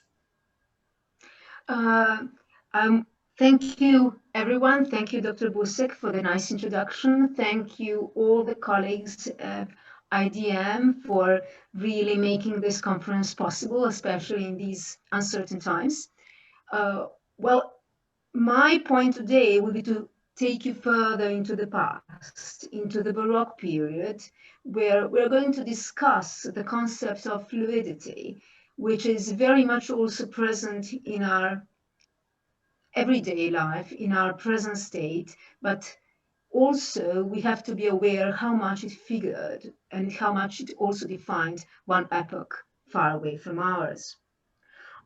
Thank you, everyone. Thank you, Dr. Busek, for the nice introduction. Thank you, all the colleagues at IDM, for really making this conference possible, especially in these uncertain times. Well, my point today will be to take you further into the past, into the Baroque period, where we're going to discuss the concept of fluidity, which is very much also present in our everyday life, in our present state, but also we have to be aware how much it figured and how much it also defined one epoch far away from ours.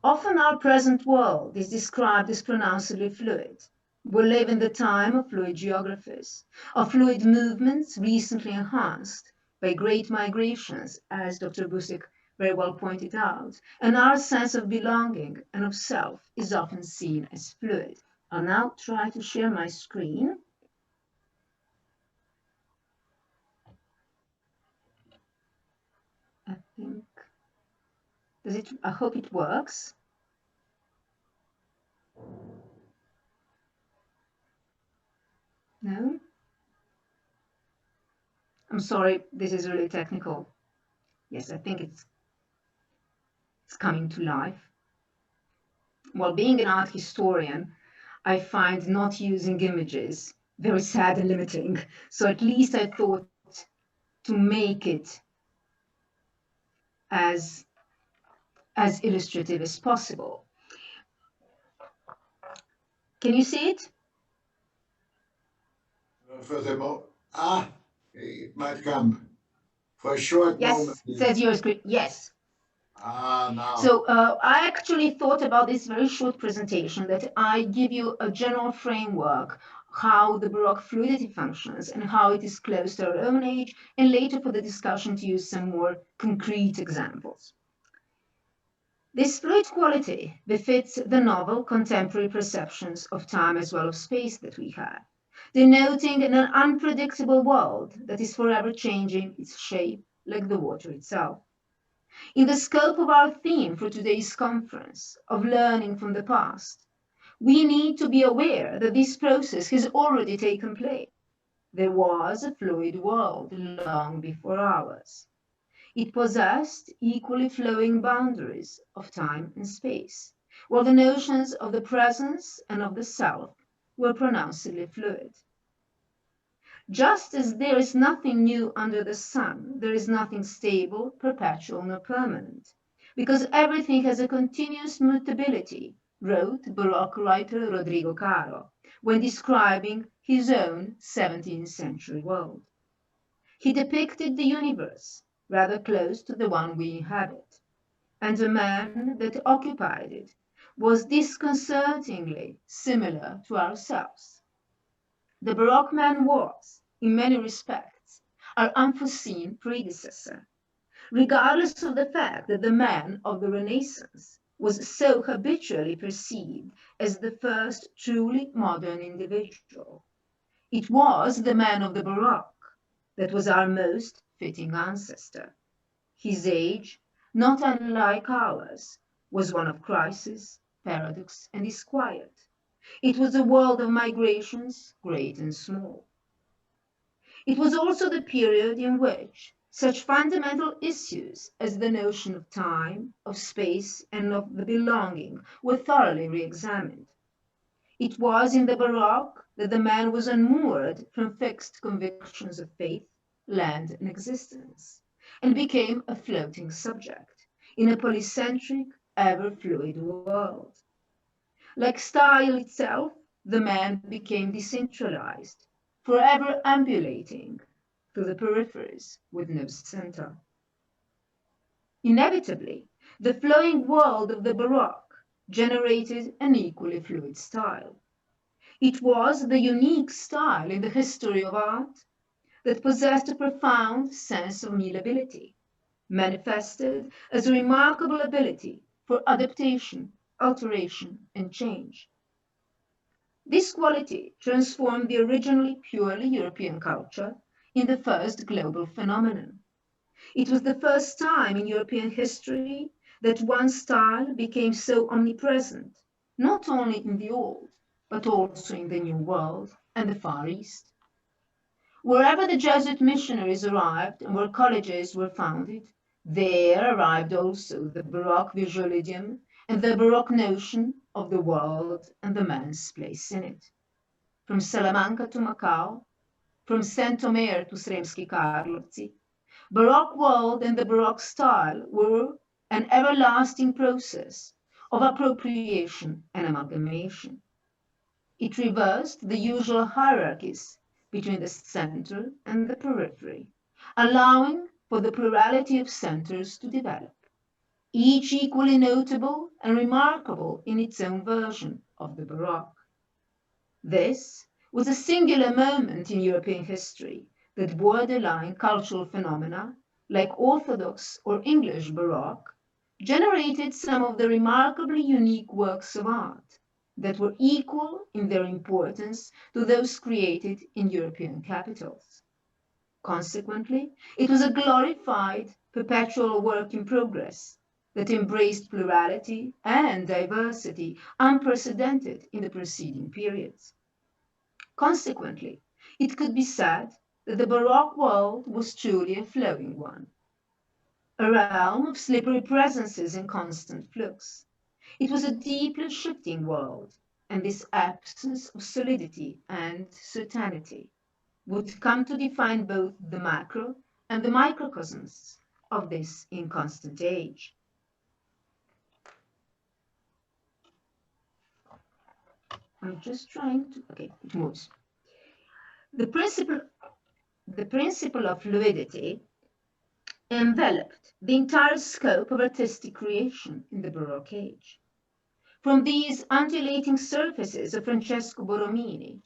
Often our present world is described as pronouncedly fluid. We live in the time of fluid geographies, of fluid movements recently enhanced by great migrations, as Dr. Busek very well pointed out, and our sense of belonging and of self is often seen as fluid. I'll now try to share my screen. I think, I hope it works. No? I'm sorry, this is really technical. Yes, I think it's coming to life. Well, being an art historian, I find not using images very sad and limiting. So at least I thought to make it as illustrative as possible. Can you see it?
Furthermore, it might come for a short moment.
Yes, it says your screen. Yes.
Now.
So I actually thought about this very short presentation that I give you a general framework, how the Baroque fluidity functions and how it is close to our own age, and later for the discussion to use some more concrete examples. This fluid quality befits the novel contemporary perceptions of time as well as space that we have, denoting an unpredictable world that is forever changing its shape like the water itself. In the scope of our theme for today's conference of learning from the past, we need to be aware that this process has already taken place. There was a fluid world long before ours. It possessed equally flowing boundaries of time and space, while the notions of the presence and of the self were pronouncedly fluid. Just as there is nothing new under the sun, there is nothing stable, perpetual, nor permanent, because everything has a continuous mutability, wrote Baroque writer Rodrigo Caro when describing his own 17th century world. He depicted the universe rather close to the one we inhabit, and the man that occupied it was disconcertingly similar to ourselves. The Baroque man was, in many respects, our unforeseen predecessor, regardless of the fact that the man of the Renaissance was so habitually perceived as the first truly modern individual. It was the man of the Baroque that was our most fitting ancestor. His age, not unlike ours, was one of crisis, paradox, and disquiet. It was a world of migrations, great and small. It was also the period in which such fundamental issues as the notion of time, of space, and of the belonging were thoroughly re-examined. It was in the Baroque that the man was unmoored from fixed convictions of faith, land, and existence, and became a floating subject in a polycentric, ever-fluid world. Like style itself, the man became decentralized, forever ambulating through the peripheries with no center. Inevitably, the flowing world of the Baroque generated an equally fluid style. It was the unique style in the history of art that possessed a profound sense of mutability, manifested as a remarkable ability for adaptation, alteration, and change. This quality transformed the originally purely European culture in the first global phenomenon. It was the first time in European history that one style became so omnipresent, not only in the Old, but also in the New World and the Far East. Wherever the Jesuit missionaries arrived and where colleges were founded, there arrived also the Baroque visual idiom and the Baroque notion of the world and the man's place in it. From Salamanca to Macau, from Saint-Omer to Sremski Karlovci, Baroque world and the Baroque style were an everlasting process of appropriation and amalgamation. It reversed the usual hierarchies between the center and the periphery, allowing for the plurality of centers to develop, each equally notable and remarkable in its own version of the Baroque. This was a singular moment in European history that borderline cultural phenomena, like Orthodox or English Baroque, generated some of the remarkably unique works of art that were equal in their importance to those created in European capitals. Consequently, it was a glorified, perpetual work in progress that embraced plurality and diversity unprecedented in the preceding periods. Consequently, it could be said that the Baroque world was truly a flowing one, a realm of slippery presences in constant flux. It was a deeply shifting world, and this absence of solidity and certainty would come to define both the macro and the microcosms of this inconstant age. I'm just trying to, okay, it moves. The principle of fluidity enveloped the entire scope of artistic creation in the Baroque age. From these undulating surfaces of Francesco Borromini,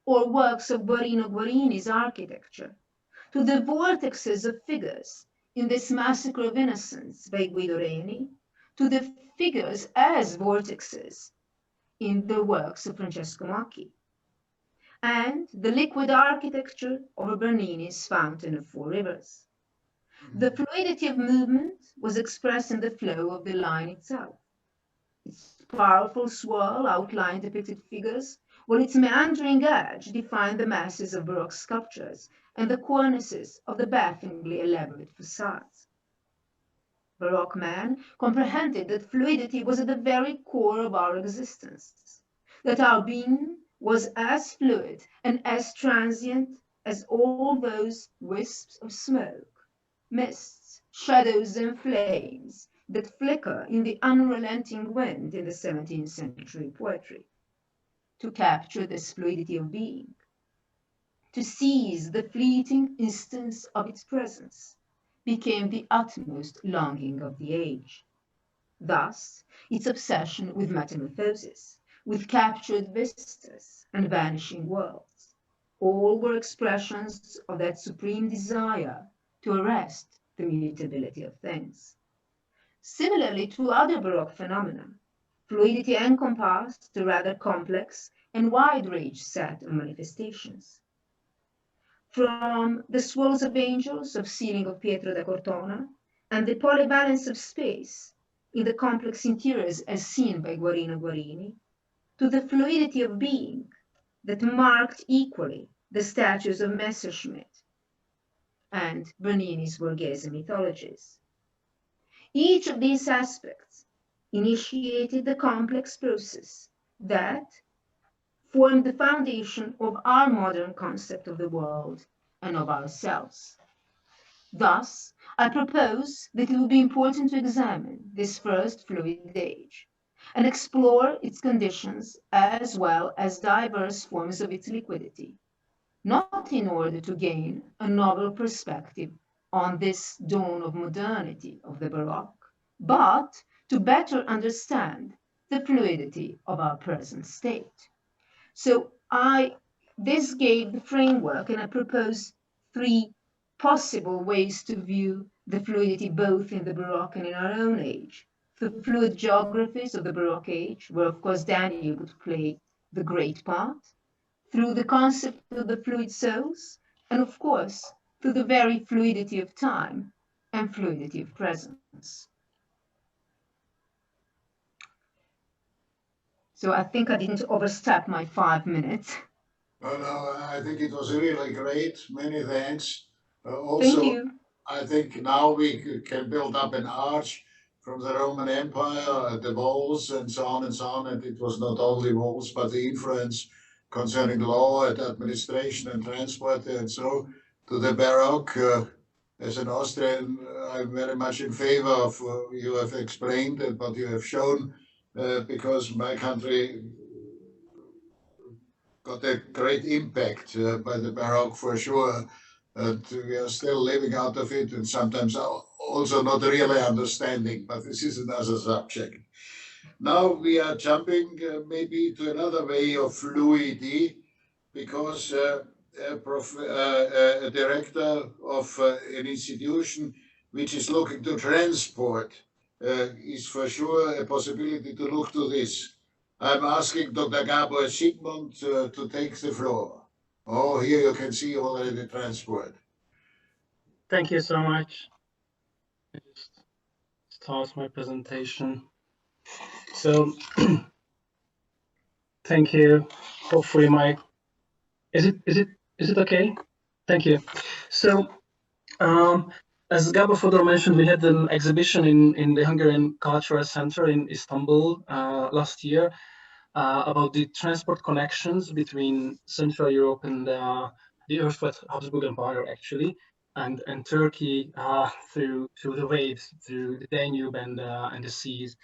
or works of Guarino Guarini's architecture, to the vortexes of figures in this Massacre of Innocence by Guido Reni, to the figures as vortexes in the works of Francesco Macchi, and the liquid architecture of Bernini's Fountain of Four Rivers. The fluidity of movement was expressed in the flow of the line itself, its powerful swirl outlined depicted figures, while its meandering edge defined the masses of Baroque sculptures and the cornices of the bafflingly elaborate facades. Baroque man comprehended that fluidity was at the very core of our existence, that our being was as fluid and as transient as all those wisps of smoke, mists, shadows, and flames that flicker in the unrelenting wind in the 17th century poetry. To capture this fluidity of being, to seize the fleeting instance of its presence, became the utmost longing of the age. Thus, its obsession with metamorphosis, with captured vistas and vanishing worlds, all were expressions of that supreme desire to arrest the mutability of things. Similarly to other Baroque phenomena, fluidity encompassed a rather complex and wide-range set of manifestations. From the swirls of angels of ceiling of Pietro da Cortona and the polyvalence of space in the complex interiors as seen by Guarino Guarini, to the fluidity of being that marked equally the statues of Messerschmitt and Bernini's Borghese mythologies. Each of these aspects initiated the complex process that formed the foundation of our modern concept of the world and of ourselves. Thus, I propose that it would be important to examine this first fluid age and explore its conditions as well as diverse forms of its liquidity, not in order to gain a novel perspective on this dawn of modernity of the Baroque, but to better understand the fluidity of our present state. So this gave the framework, and I propose three possible ways to view the fluidity both in the Baroque and in our own age. The fluid geographies of the Baroque age, where of course Daniel would play the great part, through the concept of the fluid souls, and of course through the very fluidity of time and fluidity of presence. So I think I didn't overstep my 5 minutes.
No, I think it was really great. Many thanks.
Thank you.
I think now we can build up an arch from the Roman Empire, the walls and so on and so on. And it was not only walls, but the influence concerning law and administration and transport and so to the Baroque. As an Austrian, I'm very much in favor of what you have explained and what you have shown, because my country got a great impact by the Baroque for sure. And we are still living out of it and sometimes also not really understanding, but this is another subject. Now we are jumping maybe to another way of fluidity, because a director of an institution which is looking to transport is for sure a possibility to look to this. I'm asking Dr. Gábor Zsigmond to take the floor. Oh, here you can see already the transport.
Thank you so much. I just start my presentation. So, thank you. Hopefully, is it okay? Thank you. So, as Gábor Fodor mentioned, we had an exhibition in the Hungarian Cultural Center in Istanbul last year. About the transport connections between Central Europe and the Erstwhile Habsburg Empire, actually, and Turkey through the waves, through the Danube and the seas.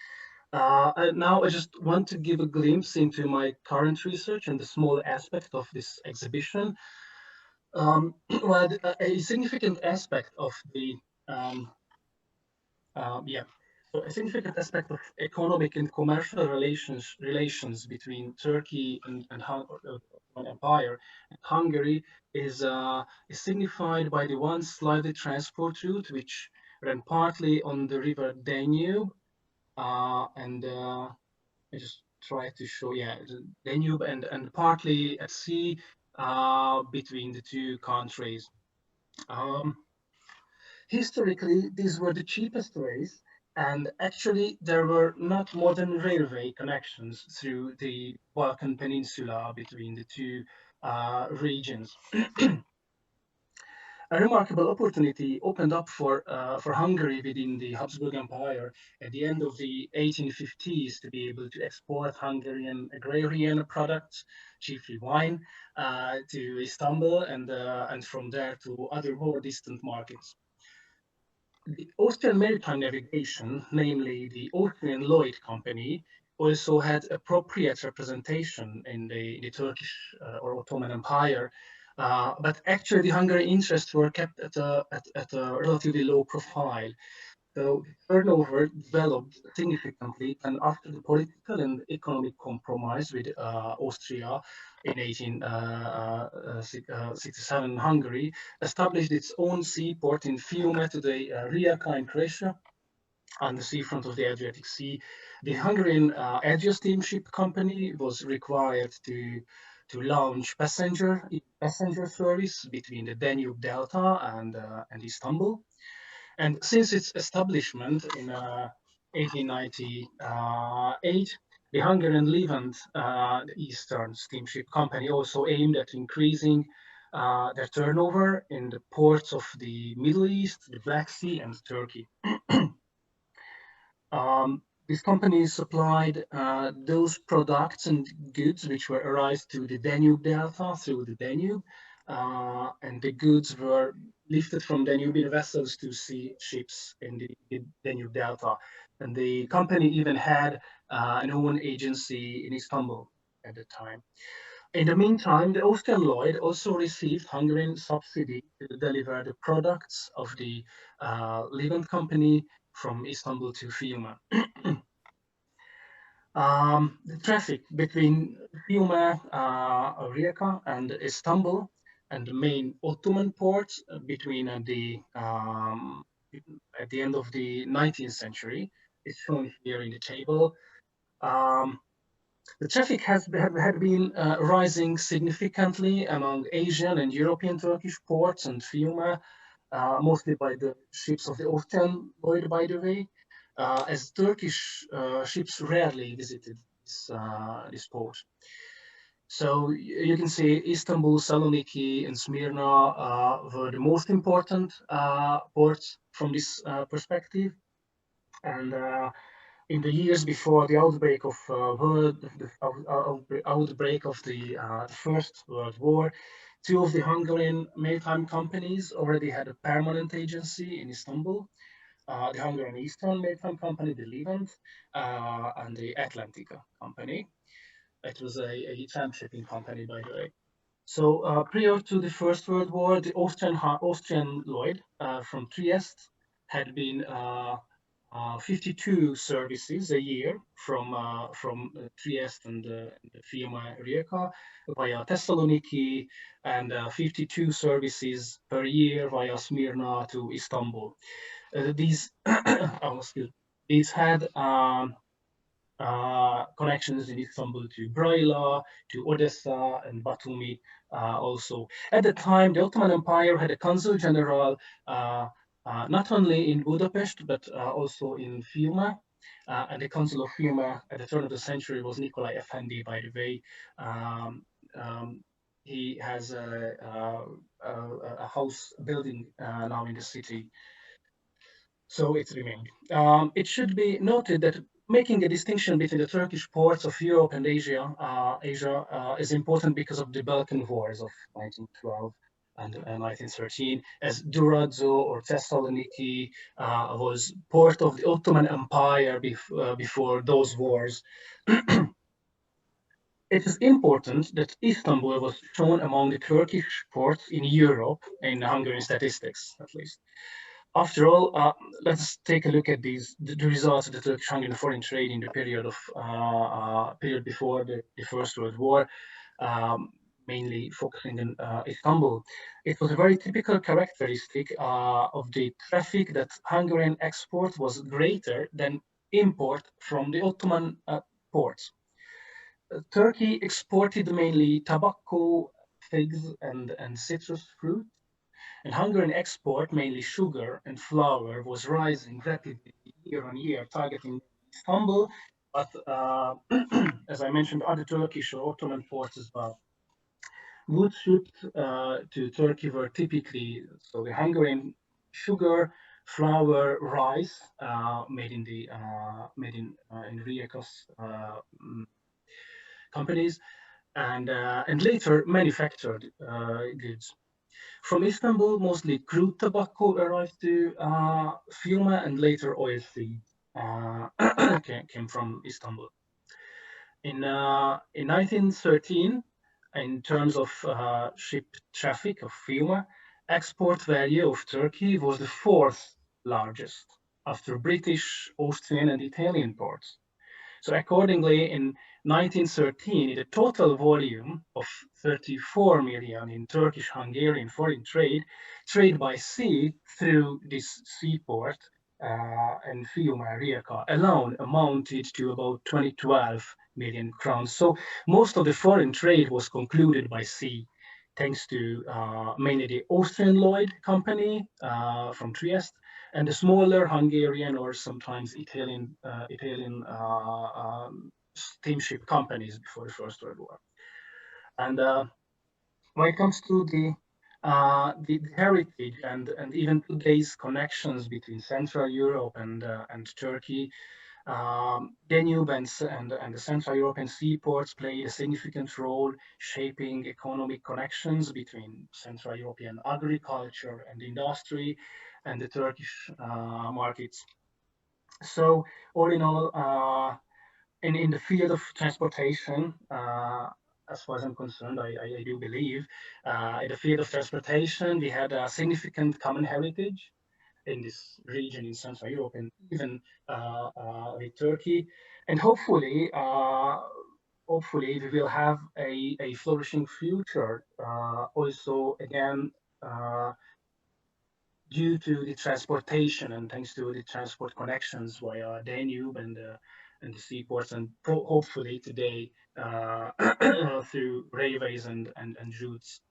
Now I just want to give a glimpse into my current research and the small aspect of this exhibition. Well, a significant aspect of the So a significant aspect of economic and commercial relations between Turkey and Ottoman Empire and Hungary is signified by the one slightly transport route which ran partly on the river Danube, and I just try to show, the Danube and partly at sea between the two countries. Historically, these were the cheapest ways And actually, there were not modern railway connections through the Balkan Peninsula between the two regions. A remarkable opportunity opened up for Hungary within the Habsburg Empire at the end of the 1850s to be able to export Hungarian agrarian products, chiefly wine, to Istanbul and from there to other more distant markets. The Austrian maritime navigation, namely the Austrian Lloyd Company, also had appropriate representation in the Turkish or Ottoman Empire, but actually the Hungarian interests were kept at a relatively low profile. So turnover developed significantly, and after the political and economic compromise with Austria in 1867, Hungary established its own seaport in Fiume, today Rijeka in Croatia, on the seafront of the Adriatic Sea. The Hungarian Adria Steamship Company was required to launch passenger service between the Danube Delta and Istanbul. And since its establishment in 1898, the Hungarian Levant, the Eastern Steamship Company, also aimed at increasing their turnover in the ports of the Middle East, the Black Sea, and Turkey. These companies supplied those products and goods which were arrived to the Danube Delta through the Danube, and the goods were lifted from Danubian vessels to sea ships in the Danube Delta. And the company even had an own agency in Istanbul at the time. In the meantime, the Austrian Lloyd also received Hungarian subsidy to deliver the products of the Levant Company from Istanbul to Fiume. The traffic between Fiume, Rijeka, and Istanbul, and the main Ottoman ports between at the end of the 19th century is shown here in the table. The traffic had been rising significantly among Asian and European Turkish ports and Fiume, mostly by the ships of the Austrian Lloyd, by the way, as Turkish ships rarely visited this port. So you can see Istanbul, Saloniki, and Smyrna were the most important ports from this perspective. And in the years before the outbreak of the First World War, two of the Hungarian maritime companies already had a permanent agency in Istanbul. The Hungarian Eastern Maritime Company, the Levant, and the Atlantica Company. It was a tramp shipping company, by the way. So prior to the First World War, the Austrian Lloyd from Trieste had been 52 services a year from Trieste and Fiume Rijeka via Thessaloniki, and 52 services per year via Smyrna to Istanbul. These these had connections in Istanbul to Braila, to Odessa, and Batumi also. At the time, the Ottoman Empire had a consul general not only in Budapest, but also in Fiume. And the consul of Fiume at the turn of the century was Nikolai Effendi, by the way. He has a house building now in the city. So it remained. It should be noted that making a distinction between the Turkish ports of Europe and Asia is important because of the Balkan Wars of 1912 and 1913, as Durazzo or Thessaloniki was part of the Ottoman Empire before those wars. It is important that Istanbul was shown among the Turkish ports in Europe, in Hungarian statistics at least. After all, let's take a look at the results of the Turkish-Hungarian foreign trade in the period before the First World War, mainly focusing on Istanbul. It was a very typical characteristic of the traffic that Hungarian export was greater than import from the Ottoman ports. Turkey exported mainly tobacco, figs, and citrus fruit. And Hungarian export, mainly sugar and flour, was rising rapidly year on year, targeting Istanbul, but as I mentioned, other Turkish or Ottoman ports as well. Goods shipped to Turkey were typically so the Hungarian sugar, flour, rice made in the in Rijeka's companies, and later manufactured goods. From Istanbul, mostly crude tobacco arrived to Fiume, and later oilseed came from Istanbul. In 1913, in terms of ship traffic of Fiume, export value of Turkey was the fourth largest after British, Austrian, and Italian ports. So accordingly, in 1913, the total volume of 34 million in Turkish-Hungarian foreign trade by sea through this seaport and Fiume Rijeka alone amounted to about 2012 million crowns. So most of the foreign trade was concluded by sea, thanks to mainly the Austrian Lloyd Company from Trieste, and the smaller Hungarian or sometimes Italian steamship companies before the First World War. And when it comes to the heritage and even today's connections between Central Europe and Turkey, Danube and the Central European seaports played a significant role shaping economic connections between Central European agriculture and industry and the Turkish markets. So all in all, in the field of transportation, as far as I'm concerned, I do believe, in the field of transportation, we had a significant common heritage in this region in Central Europe and even with Turkey. And hopefully, we will have a flourishing future also again due to the transportation and thanks to the transport connections via Danube and the seaports, and hopefully today through railways and routes.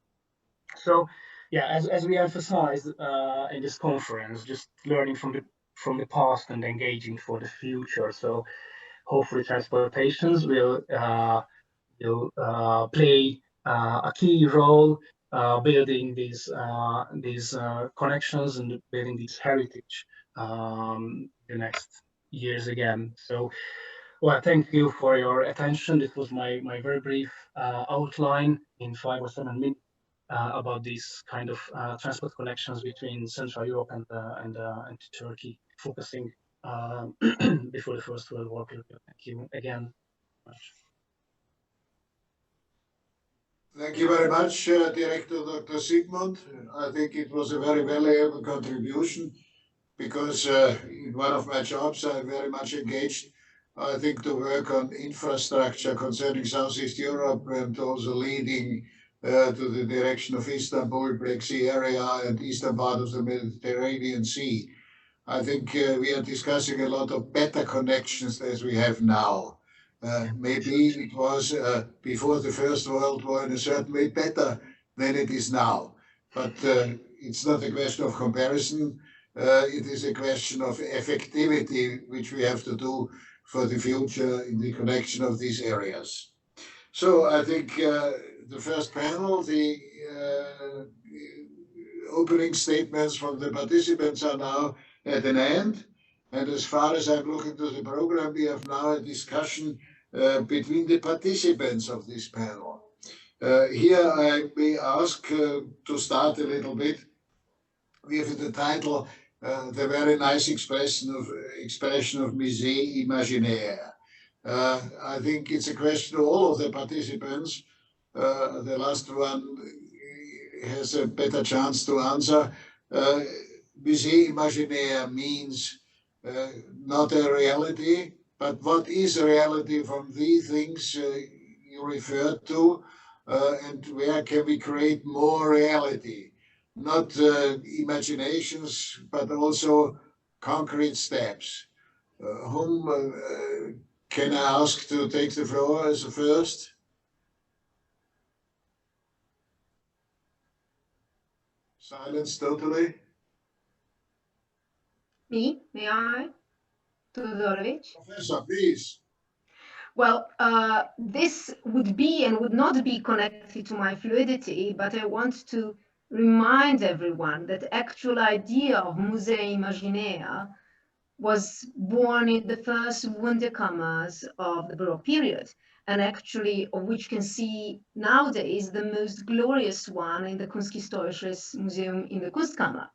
So, yeah, as we emphasized in this conference, just learning from the past and engaging for the future. So, hopefully, transportations will play a key role building these connections and building this heritage the next years again. So, well, thank you for your attention. This was my very brief outline in 5 or 7 minutes about these kind of transport connections between Central Europe and Turkey, focusing before the First World War period. Thank you again.
Thank you very much, Director Dr. Zsigmond. I think it was a very valuable contribution because in one of my jobs I'm very much engaged, I think, to work on infrastructure concerning Southeast Europe and also leading to the direction of Istanbul, Black Sea area and eastern part of the Mediterranean Sea. I think we are discussing a lot of better connections as we have now. Maybe it was before the First World War in a certain way better than it is now. But it's not a question of comparison. It is a question of effectivity, which we have to do for the future in the connection of these areas. So I think the first panel, the opening statements from the participants are now at an end. And as far as I'm looking to the program, we have now a discussion between the participants of this panel. Here I may ask to start a little bit. We have the title, the very nice expression of Musée Imaginaire. I think it's a question to all of the participants. The last one has a better chance to answer. Musée Imaginaire means not a reality, but what is a reality from the things you referred to, and where can we create more reality? Not imaginations, but also concrete steps. Whom can I ask to take the floor as the first? Silence totally.
Me? May I? Todorovic?
Professor, please.
Well, this would be and would not be connected to my fluidity, but I want to remind everyone that the actual idea of Musée Imaginaire was born in the first Wunderkammers of the Baroque period, and actually of which you can see nowadays the most glorious one in the Kunsthistorisches Museum in the Kunstkammer.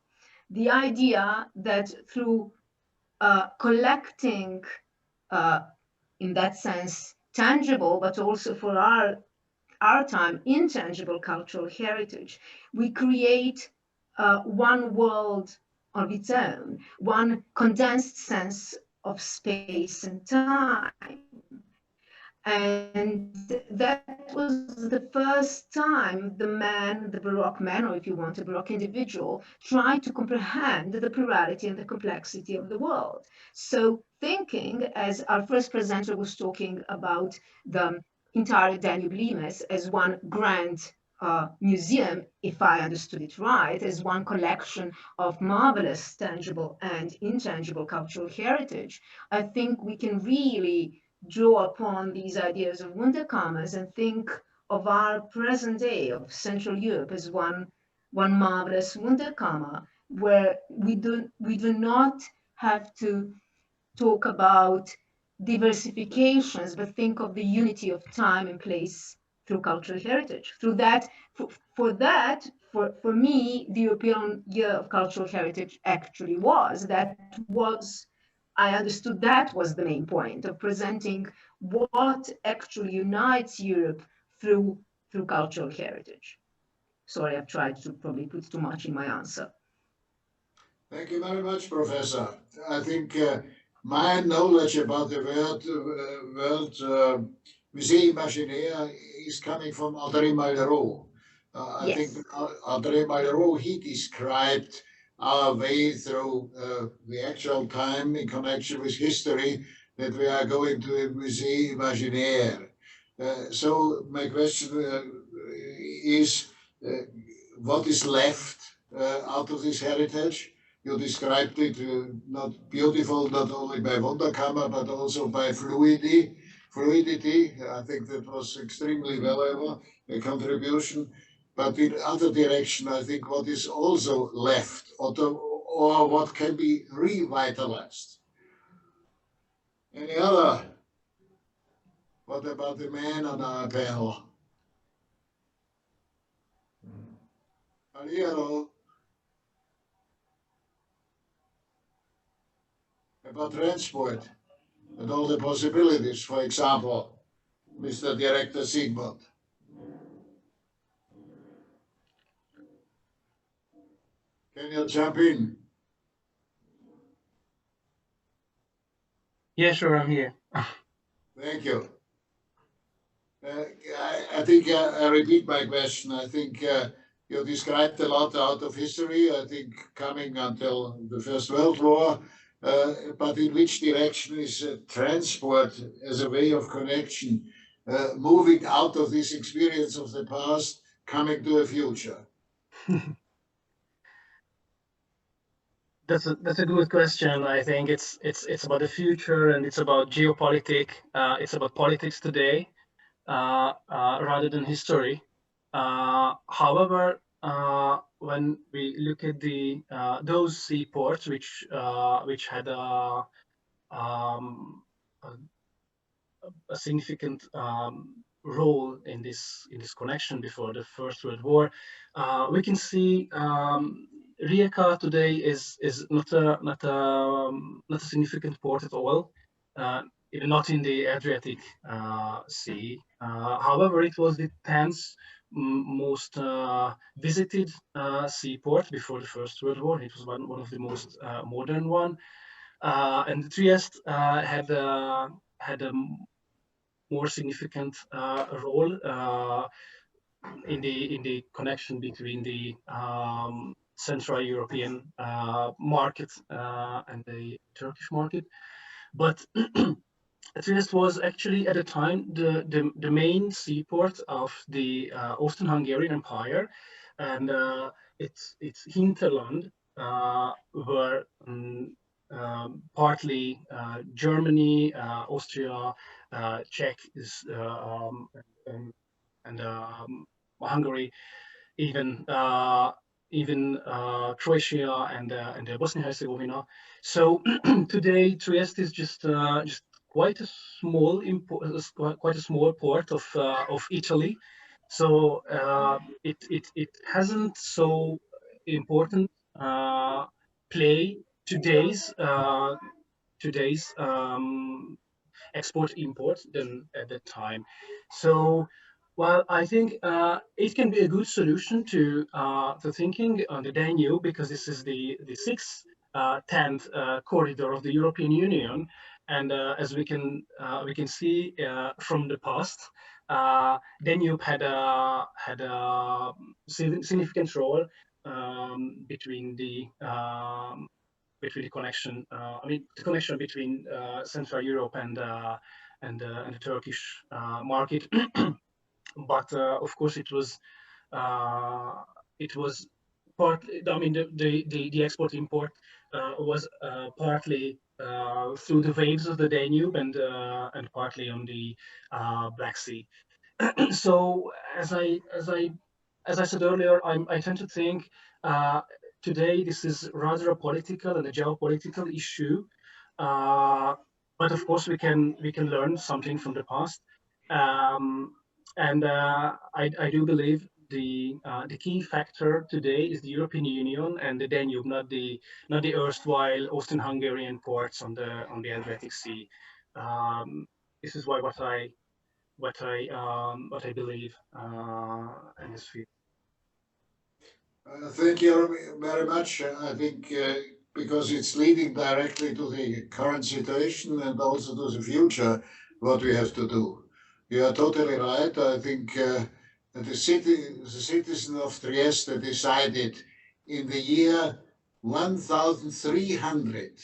The idea that through collecting, in that sense, tangible, but also for our time, intangible cultural heritage, we create one world of its own, one condensed sense of space and time. And that was the first time the man, the Baroque man, or if you want, a Baroque individual, tried to comprehend the plurality and the complexity of the world. So thinking, as our first presenter was talking about the entire Danube Limes as one grand museum, if I understood it right, as one collection of marvelous tangible and intangible cultural heritage, I think we can really draw upon these ideas of Wunderkammers and think of our present day of Central Europe as one marvelous Wunderkammer, where we do not have to talk about diversifications, but think of the unity of time and place through cultural heritage. Through that, for me, the European Year of Cultural Heritage actually was. I understood that was the main point of presenting what actually unites Europe through cultural heritage. Sorry, I've tried to probably put too much in my answer.
Thank you very much, Professor. I think my knowledge about the world Musée Imaginaire is coming from André Malraux. I
Yes.
think André Malraux, he described our way through the actual time in connection with history, that we are going to a Musée Imaginaire. So my question is, what is left out of this heritage? You described it not beautiful, not only by Wunderkammer, but also by fluidity. I think that was extremely valuable, a contribution. But in other direction, I think what is also left, or what can be revitalized. Any other? What about the man on our panel? Hello. About transport and all the possibilities, for example, Mr. Director Zsigmond. Can you jump in?
Yeah, sure, I'm here.
Thank you. I think I repeat my question. I think you described a lot out of history, I think coming until the First World War, but in which direction is transport as a way of connection, moving out of this experience of the past, coming to a future?
That's a good question. I think it's about the future, and it's about geopolitics. It's about politics today, rather than history. However, when we look at those seaports which had a significant role in this connection before the First World War, we can see Rijeka today is not a significant port at all, even not in the Adriatic Sea. However, it was the 10th most visited seaport before the First World War. It was one of the most modern one, and Trieste had a more significant role in the connection between the Central European market and the Turkish market. But Trieste was actually at the time the main seaport of the Austrian-Hungarian Empire, and its hinterland were partly Germany, Austria, Czech and Hungary, even Croatia and Bosnia-Herzegovina. So today Trieste is just quite a small port of Italy. So it hasn't so important play today's export import than at that time. So well, I think it can be a good solution to thinking on the Danube, because this is the sixth, 10th corridor of the European Union, and as we can see from the past, Danube had a significant role between the connection. I mean, the connection between Central Europe and the Turkish market. But of course, it was partly. I mean, the export import was partly through the waves of the Danube and partly on the Black Sea. So as I said earlier, I tend to think today this is rather a political and a geopolitical issue, but of course we can learn something from the past, and I do believe the key factor today is the European Union and the Danube, not the erstwhile Austrian-Hungarian ports on the Adriatic Sea. This is what I believe in this field.
Thank you very much. I think because it's leading directly to the current situation and also to the future, what we have to do. You are totally right. I think the citizen of Trieste decided in the year 1300,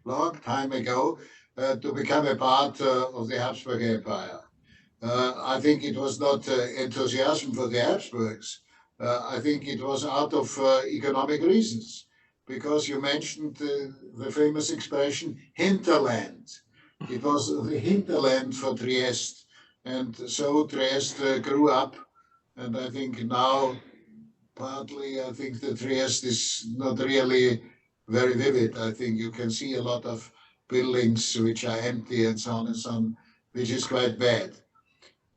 long time ago, to become a part of the Habsburg Empire. I think it was not enthusiasm for the Habsburgs. I think it was out of economic reasons, because you mentioned the famous expression hinterland. It was the hinterland for Trieste, and so Trieste grew up. And I think now, partly, I think the Trieste is not really very vivid. I think you can see a lot of buildings which are empty and so on, which is quite bad.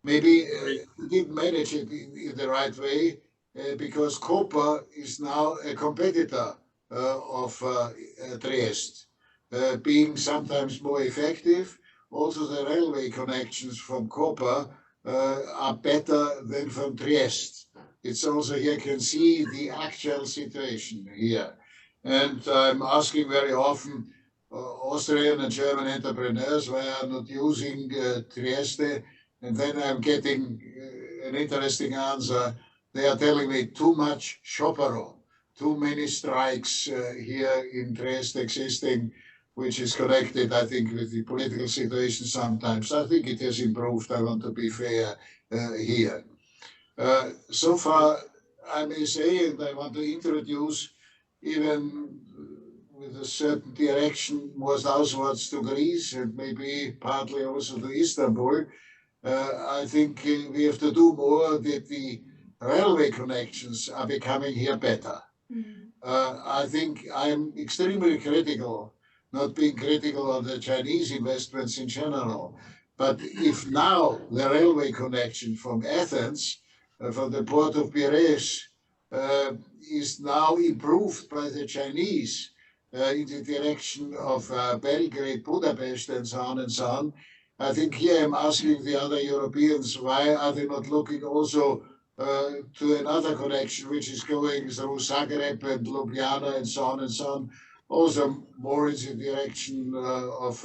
Maybe we didn't manage it in the right way, because copper is now a competitor of Trieste, being sometimes more effective. Also, the railway connections from copper are better than from Trieste. It's also, here you can see the actual situation here. And I'm asking very often Austrian and German entrepreneurs why are not using Trieste. And then I'm getting an interesting answer. They are telling me too much chaparral, too many strikes here in Trieste existing, which is connected, I think, with the political situation sometimes. I think it has improved. I want to be fair here. So far, I may say, and I want to introduce, even with a certain direction more southwards to Greece and maybe partly also to Istanbul, I think we have to do more that the railway connections are becoming here better. I think I'm extremely critical, not being critical of the Chinese investments in general, but if now the railway connection from Athens, from the port of Piraeus, is now improved by the Chinese in the direction of Belgrade, Budapest, and so on, I think here I'm asking the other Europeans, why are they not looking also to another connection which is going through Zagreb and Ljubljana and so on, also more in the direction of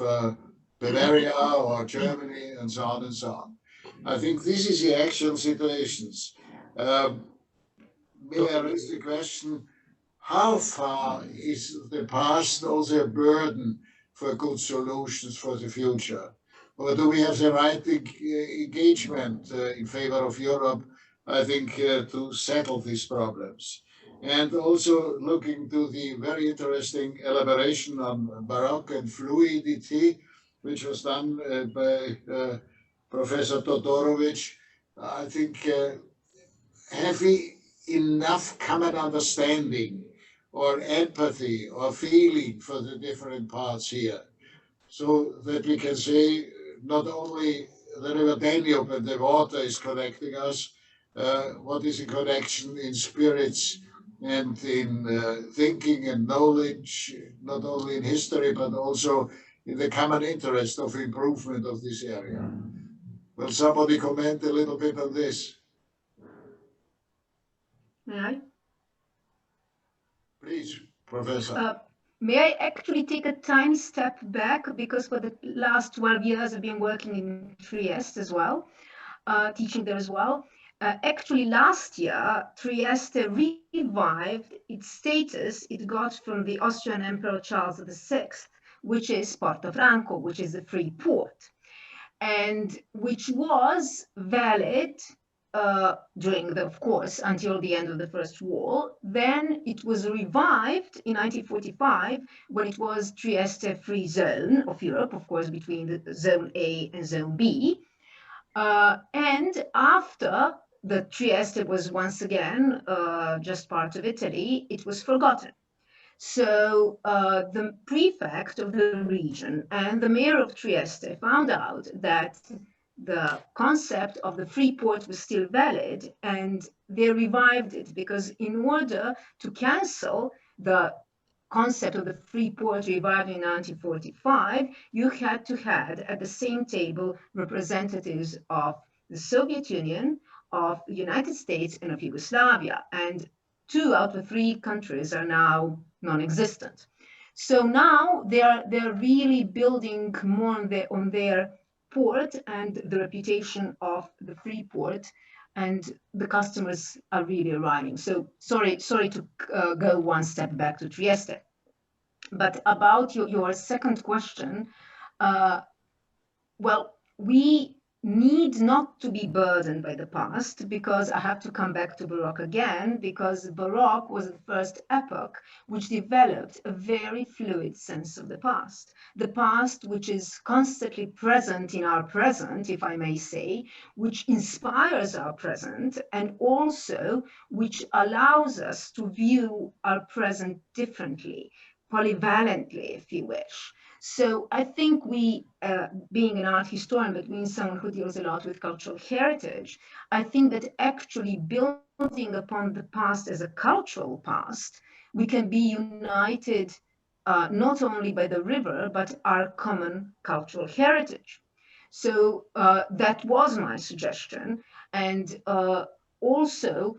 Bavaria or Germany and so on. I think this is the actual situations. May I raise the question, how far is the past also a burden for good solutions for the future? Or do we have the right engagement in favor of Europe, I think, to settle these problems? And also looking to the very interesting elaboration on Baroque and fluidity, which was done by Professor Todorovic. I think, have we enough common understanding or empathy or feeling for the different parts here, so that we can say not only the river Danube and the water is connecting us, what is a connection in spirits and in thinking and knowledge, not only in history, but also in the common interest of improvement of this area. Will somebody comment a little bit on this?
May I?
Please, Professor.
May I actually take a tiny step back, because for the last 12 years I've been working in Trieste as well, teaching there as well. Actually, last year, Trieste revived its status it got from the Austrian Emperor Charles VI, which is Porto Franco, which is a free port, and which was valid during of course, until the end of the First War. Then it was revived in 1945 when it was Trieste free zone of Europe, of course, between the Zone A and Zone B. And after the Trieste was once again just part of Italy, it was forgotten. So the prefect of the region and the mayor of Trieste found out that the concept of the free port was still valid, and they revived it, because in order to cancel the concept of the free port revived in 1945, you had to have at the same table representatives of the Soviet Union, of the United States, and of Yugoslavia. And 2 out of 3 countries are now non-existent. So now they're really building more on their port and the reputation of the free port, and the customers are really arriving. So sorry to go one step back to Trieste. But about your second question, well, we need not to be burdened by the past, because I have to come back to Baroque again, because Baroque was the first epoch which developed a very fluid sense of the past which is constantly present in our present, if I may say, which inspires our present, and also which allows us to view our present differently, polyvalently, if you wish. So I think we, being an art historian, but being someone who deals a lot with cultural heritage, I think that actually building upon the past as a cultural past, we can be united not only by the river, but our common cultural heritage. So that was my suggestion. And also,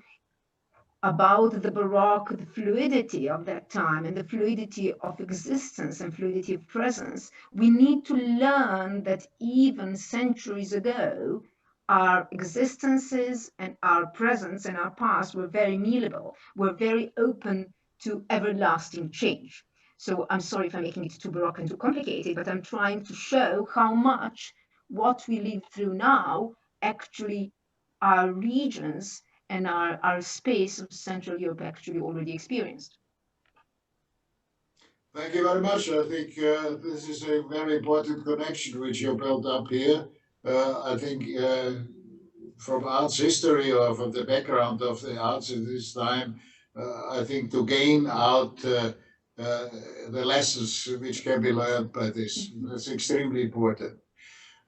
about the Baroque, the fluidity of that time and the fluidity of existence and fluidity of presence, we need to learn that even centuries ago, our existences and our presence and our past were very malleable, were very open to everlasting change. So I'm sorry if I'm making it too Baroque and too complicated, but I'm trying to show how much what we live through now actually our regions and our space of Central Europe actually already experienced.
Thank you very much. I think this is a very important connection which you built up here. I think from arts history, or from the background of the arts in this time, I think to gain out the lessons which can be learned by this, that's extremely important.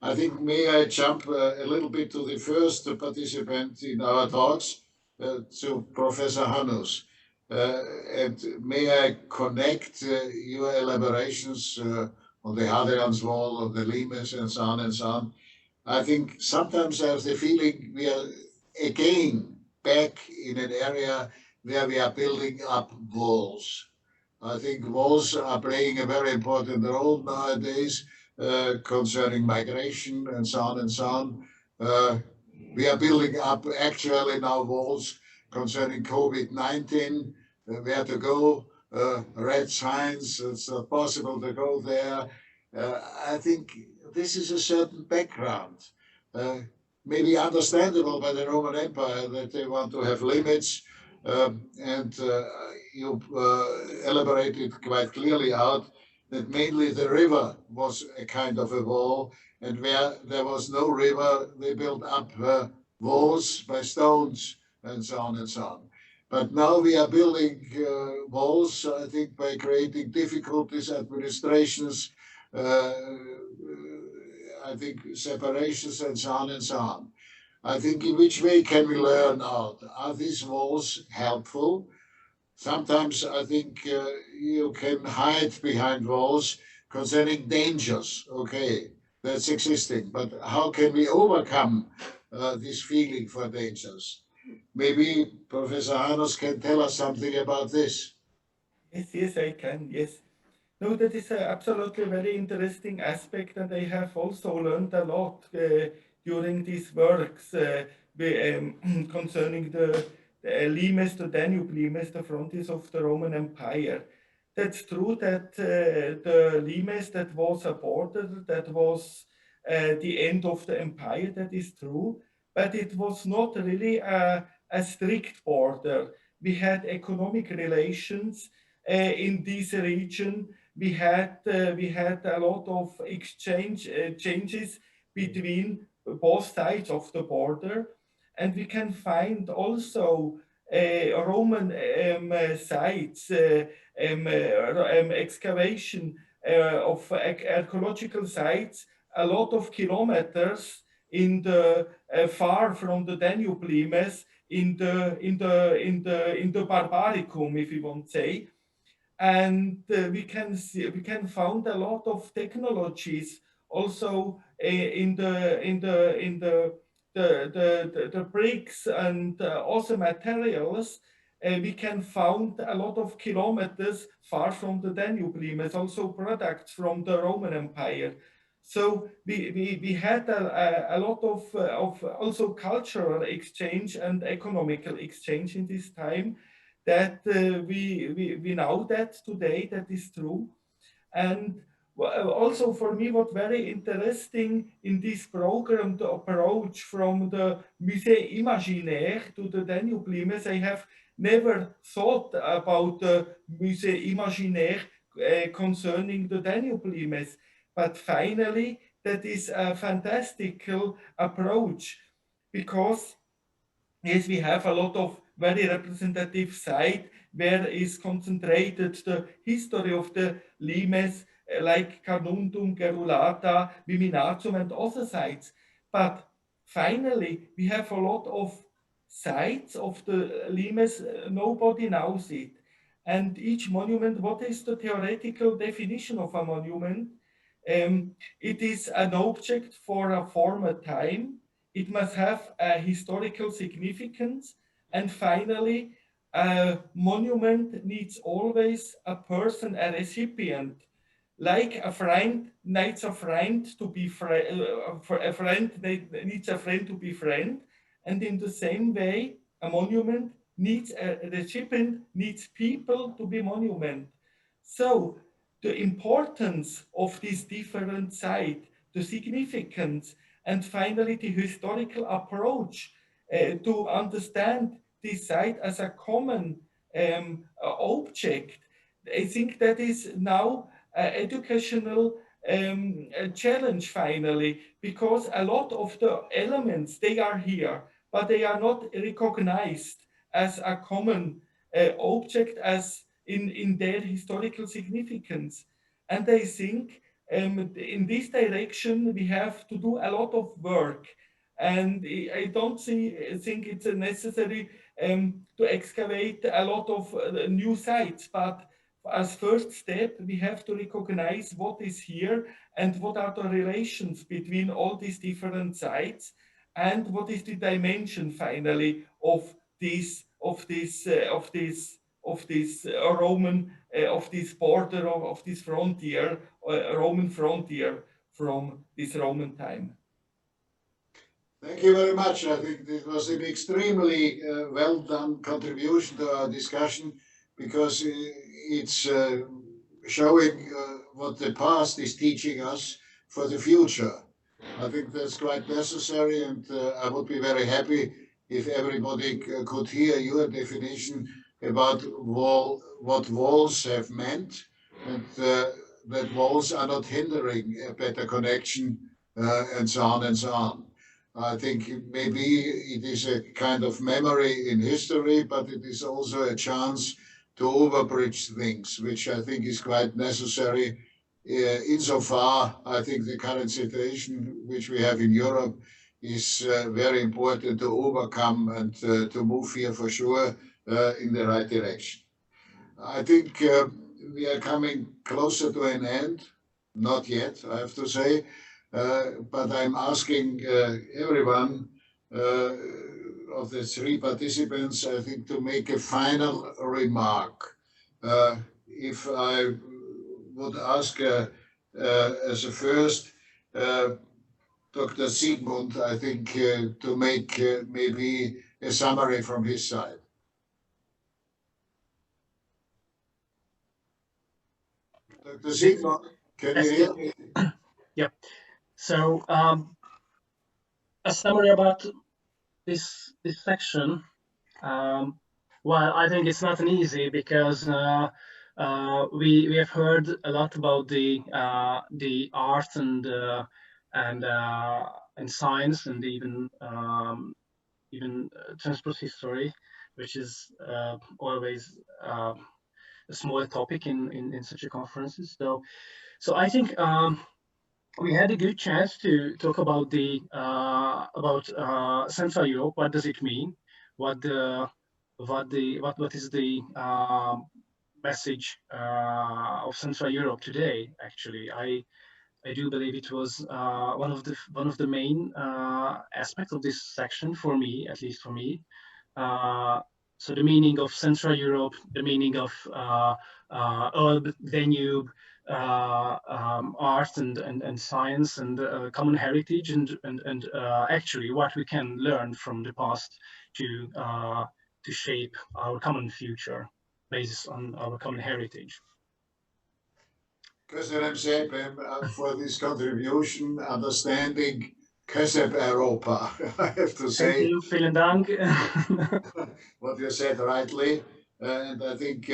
I think, may I jump a little bit to the first participant in our talks, to Professor Hanus. And may I connect your elaborations on the Hadrian's Wall, on the Limes, and so on and so on. I think sometimes I have the feeling we are again back in an area where we are building up walls. I think walls are playing a very important role nowadays concerning migration and so on and so on. We are building up actually now walls concerning COVID-19, where to go, red signs, it's not possible to go there. I think this is a certain background, maybe understandable by the Roman Empire that they want to have limits, and you elaborated quite clearly out that mainly the river was a kind of a wall, and where there was no river, they built up walls by stones and so on and so on. But now we are building walls, I think, by creating difficulties, administrations, I think separations and so on and so on. I think in which way can we learn out? Are these walls helpful? Sometimes I think you can hide behind walls concerning dangers. Okay, that's existing. But how can we overcome this feeling for dangers? Maybe Professor Hanus can tell us something about this.
Yes, I can, yes. No, that is absolutely very interesting aspect, and I have also learned a lot during these works concerning the Limes, the Danube Limes, the frontiers of the Roman Empire. That's true that the Limes, that was a border, that was the end of the empire, that is true, but it was not really a strict border. We had economic relations in this region. We had a lot of changes between both sides of the border, and we can find also Roman sites, excavation of archaeological sites, a lot of kilometers in the far from the Danube Limes, in the Barbaricum, if you want to say. And we can find a lot of technologies also in the bricks and also materials. We can find a lot of kilometers far from the Danube Limes, also products from the Roman Empire. So we had a lot of also cultural exchange and economical exchange in this time, that we know that today, that is true. And also for me, what very interesting in this program, the approach from the Musée Imaginaire to the Danube Limes, I have never thought about the Musée Imaginaire concerning the Danube Limes, but finally that is a fantastical approach, because yes, we have a lot of very representative site where is concentrated the history of the Limes, like Carnuntum, Gerulata, Viminatum, and other sites. But finally, we have a lot of sites of the Limes, nobody knows it. And each monument, what is the theoretical definition of a monument? It is an object for a former time. It must have a historical significance. And finally, a monument needs always a person, a recipient. Like a friend needs a friend to be a friend needs a friend to be friend. And in the same way, a monument needs a recipient, needs people to be monument. So the importance of this different site, the significance, and finally the historical approach to understand this site as a common object. I think that is now an educational challenge finally, because a lot of the elements, they are here, but they are not recognized as a common object, as in their historical significance. And I think in this direction, we have to do a lot of work. And I don't think it's necessary to excavate a lot of new sites, but as first step, we have to recognize what is here and what are the relations between all these different sites, and what is the dimension finally of this Roman, of this border, of this frontier, Roman frontier from this Roman time.
Thank you very much. I think this was an extremely well done contribution to our discussion. because it's showing what the past is teaching us for the future. I think that's quite necessary, and I would be very happy if everybody could hear your definition about what walls have meant, and that walls are not hindering a better connection, and so on and so on. I think maybe it is a kind of memory in history, but it is also a chance to overbridge things, which I think is quite necessary. Insofar, I think the current situation which we have in Europe is very important to overcome and to move here for sure in the right direction. I think we are coming closer to an end. Not yet, I have to say, but I'm asking everyone of the three participants, I think, to make a final remark. If I would ask as a first, Dr. Zsigmond, I think, to make maybe a summary from his side. Dr. Zsigmond, can you hear me?
Yeah. So a summary about this section. Well, I think it's not an easy, because we have heard a lot about the art and science, and even transport history, which is always a small topic in such a conferences. So I think we had a good chance to talk about Central Europe. What does it mean? What is the message of Central Europe today? Actually, I do believe it was one of the main aspects of this section for me, at least for me. So the meaning of Central Europe, the meaning of Elbe, Danube, art and science, and common heritage, and actually what we can learn from the past to shape our common future based on our common heritage.
Köszönöm szépen for this contribution, understanding Közép Europa. I have to say.
Thank you, vielen Dank.
What you said rightly, and I think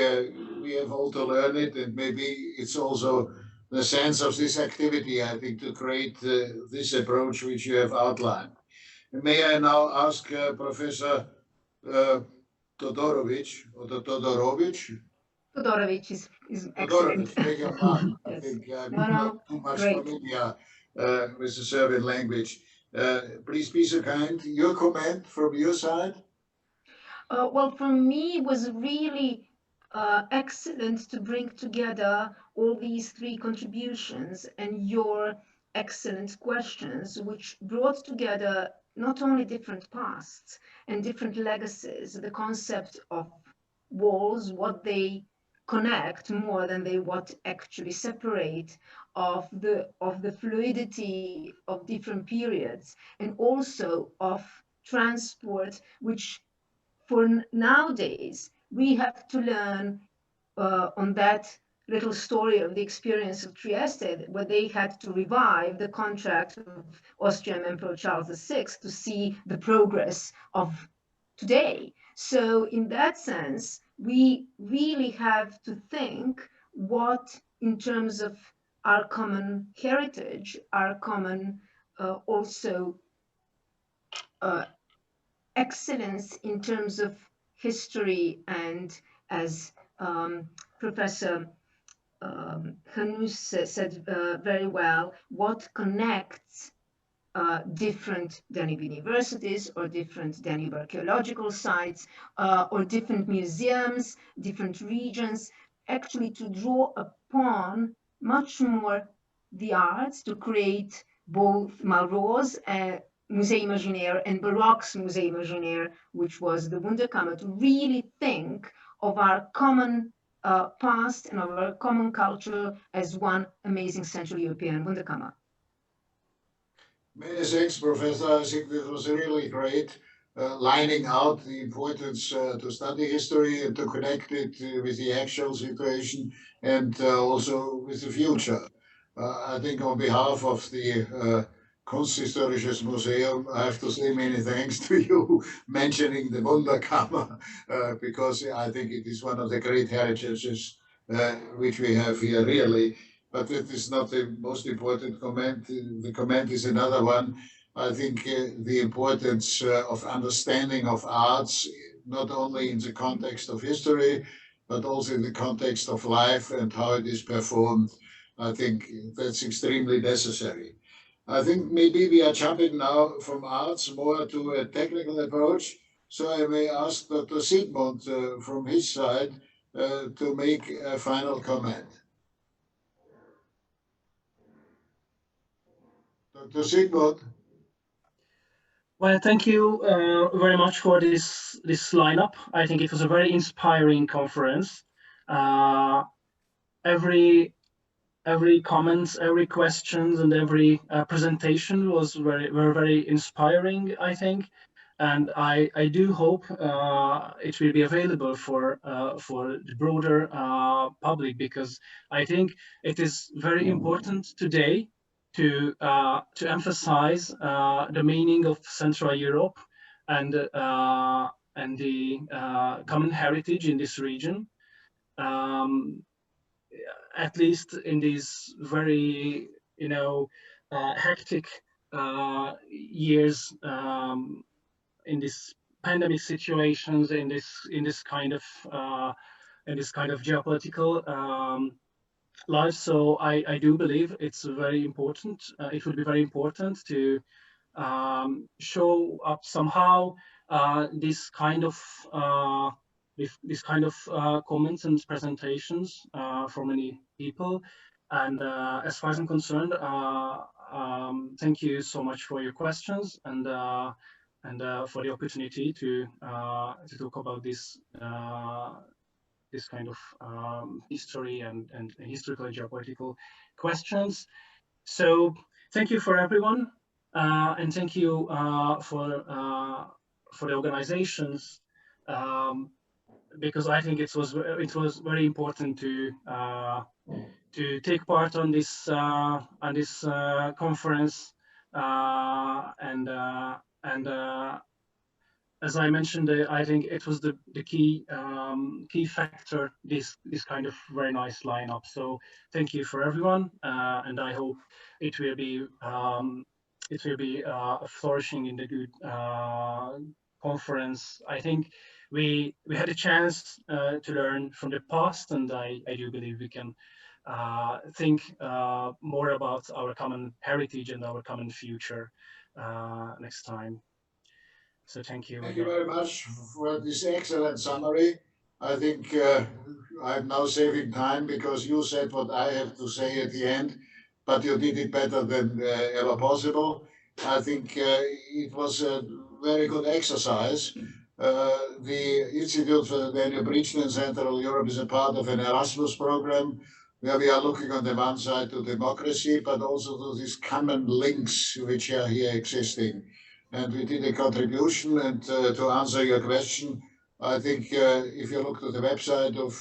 we have all to learn it, and maybe it's also the sense of this activity, I think, to create this approach which you have outlined. And may I now ask Professor Todorovic, or Todorovic?
Todorovic is excellent.
Todorovic, beg your pardon.
Yes.
I think I'm
No,
not too much
great.
familiar with the Serbian language. Please be so kind. Your comment from your side?
Well, for me, it was really excellent to bring together all these three contributions and your excellent questions, which brought together not only different pasts and different legacies, the concept of walls, what they connect more than they what actually separate, of the fluidity of different periods, and also of transport, which for nowadays we have to learn on that little story of the experience of Trieste, where they had to revive the contract of Austrian Emperor Charles VI to see the progress of today. So in that sense, we really have to think what, in terms of our common heritage, our common also excellence in terms of history, and as Professor Hanus said very well, what connects different Danube universities, or different Danube archaeological sites, or different museums, different regions, actually to draw upon much more the arts, to create both Malraux, Musée Imaginaire, and Baroque's Musée Imaginaire, which was the Wunderkammer, to really think of our common past and of our common culture as one amazing Central European Wunderkammer.
Many thanks, Professor. I think this was really great. lining out the importance to study history and to connect it with the actual situation and also with the future. I think on behalf of the Kunsthistorisches Museum, I have to say many thanks to you mentioning the Wunderkammer, because I think it is one of the great heritages which we have here, really. But it is not the most important comment. The comment is another one. I think the importance of understanding of arts, not only in the context of history, but also in the context of life and how it is performed. I think that's extremely necessary. I think maybe we are jumping now from arts more to a technical approach. So I may ask Dr. Zsigmond from his side to make a final comment. Dr. Zsigmond.
Well, thank you very much for this lineup. I think it was a very inspiring conference. Every comments, every questions, and every presentation were very inspiring, I think, and I do hope it will be available for the broader public, because I think it is very important today to emphasize the meaning of Central Europe and the common heritage in this region. At least in these very, hectic years, in this pandemic situations, in this kind of geopolitical life. So I do believe it's very important. It would be very important to show up somehow this kind of comments and presentations from many people. And as far as I'm concerned, thank you so much for your questions and for the opportunity to talk about this kind of history and historical and geopolitical questions. So thank you for everyone, and thank you for the organizations. Because I think it was very important to take part on this conference, and as I mentioned, I think it was the key factor, this kind of very nice lineup. So thank you for everyone, and I hope it will be flourishing in the good conference. I think we had a chance to learn from the past, and I do believe we can think more about our common heritage and our common future next time. So thank you.
Thank you very much for this excellent summary. I think I'm now saving time because you said what I have to say at the end, but you did it better than ever possible. I think it was a very good exercise. The Institute for the Danube Limes in Central Europe is a part of an Erasmus program where we are looking on the one side to democracy, but also to these common links which are here existing. And we did a contribution. And to answer your question, I think if you look to the website of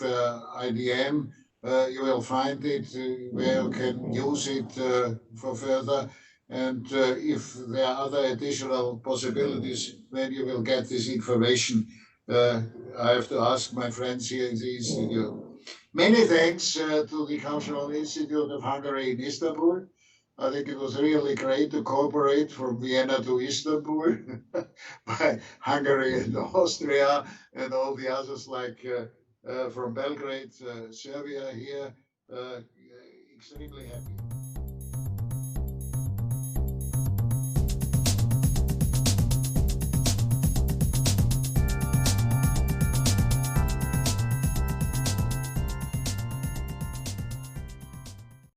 IDM, you will find it where you can use it for further. And if there are other additional possibilities, then you will get this information. I have to ask my friends here in the Institute. Many thanks to the Cultural Institute of Hungary in Istanbul. I think it was really great to cooperate from Vienna to Istanbul by Hungary and Austria and all the others, like from Belgrade, Serbia here. Extremely happy.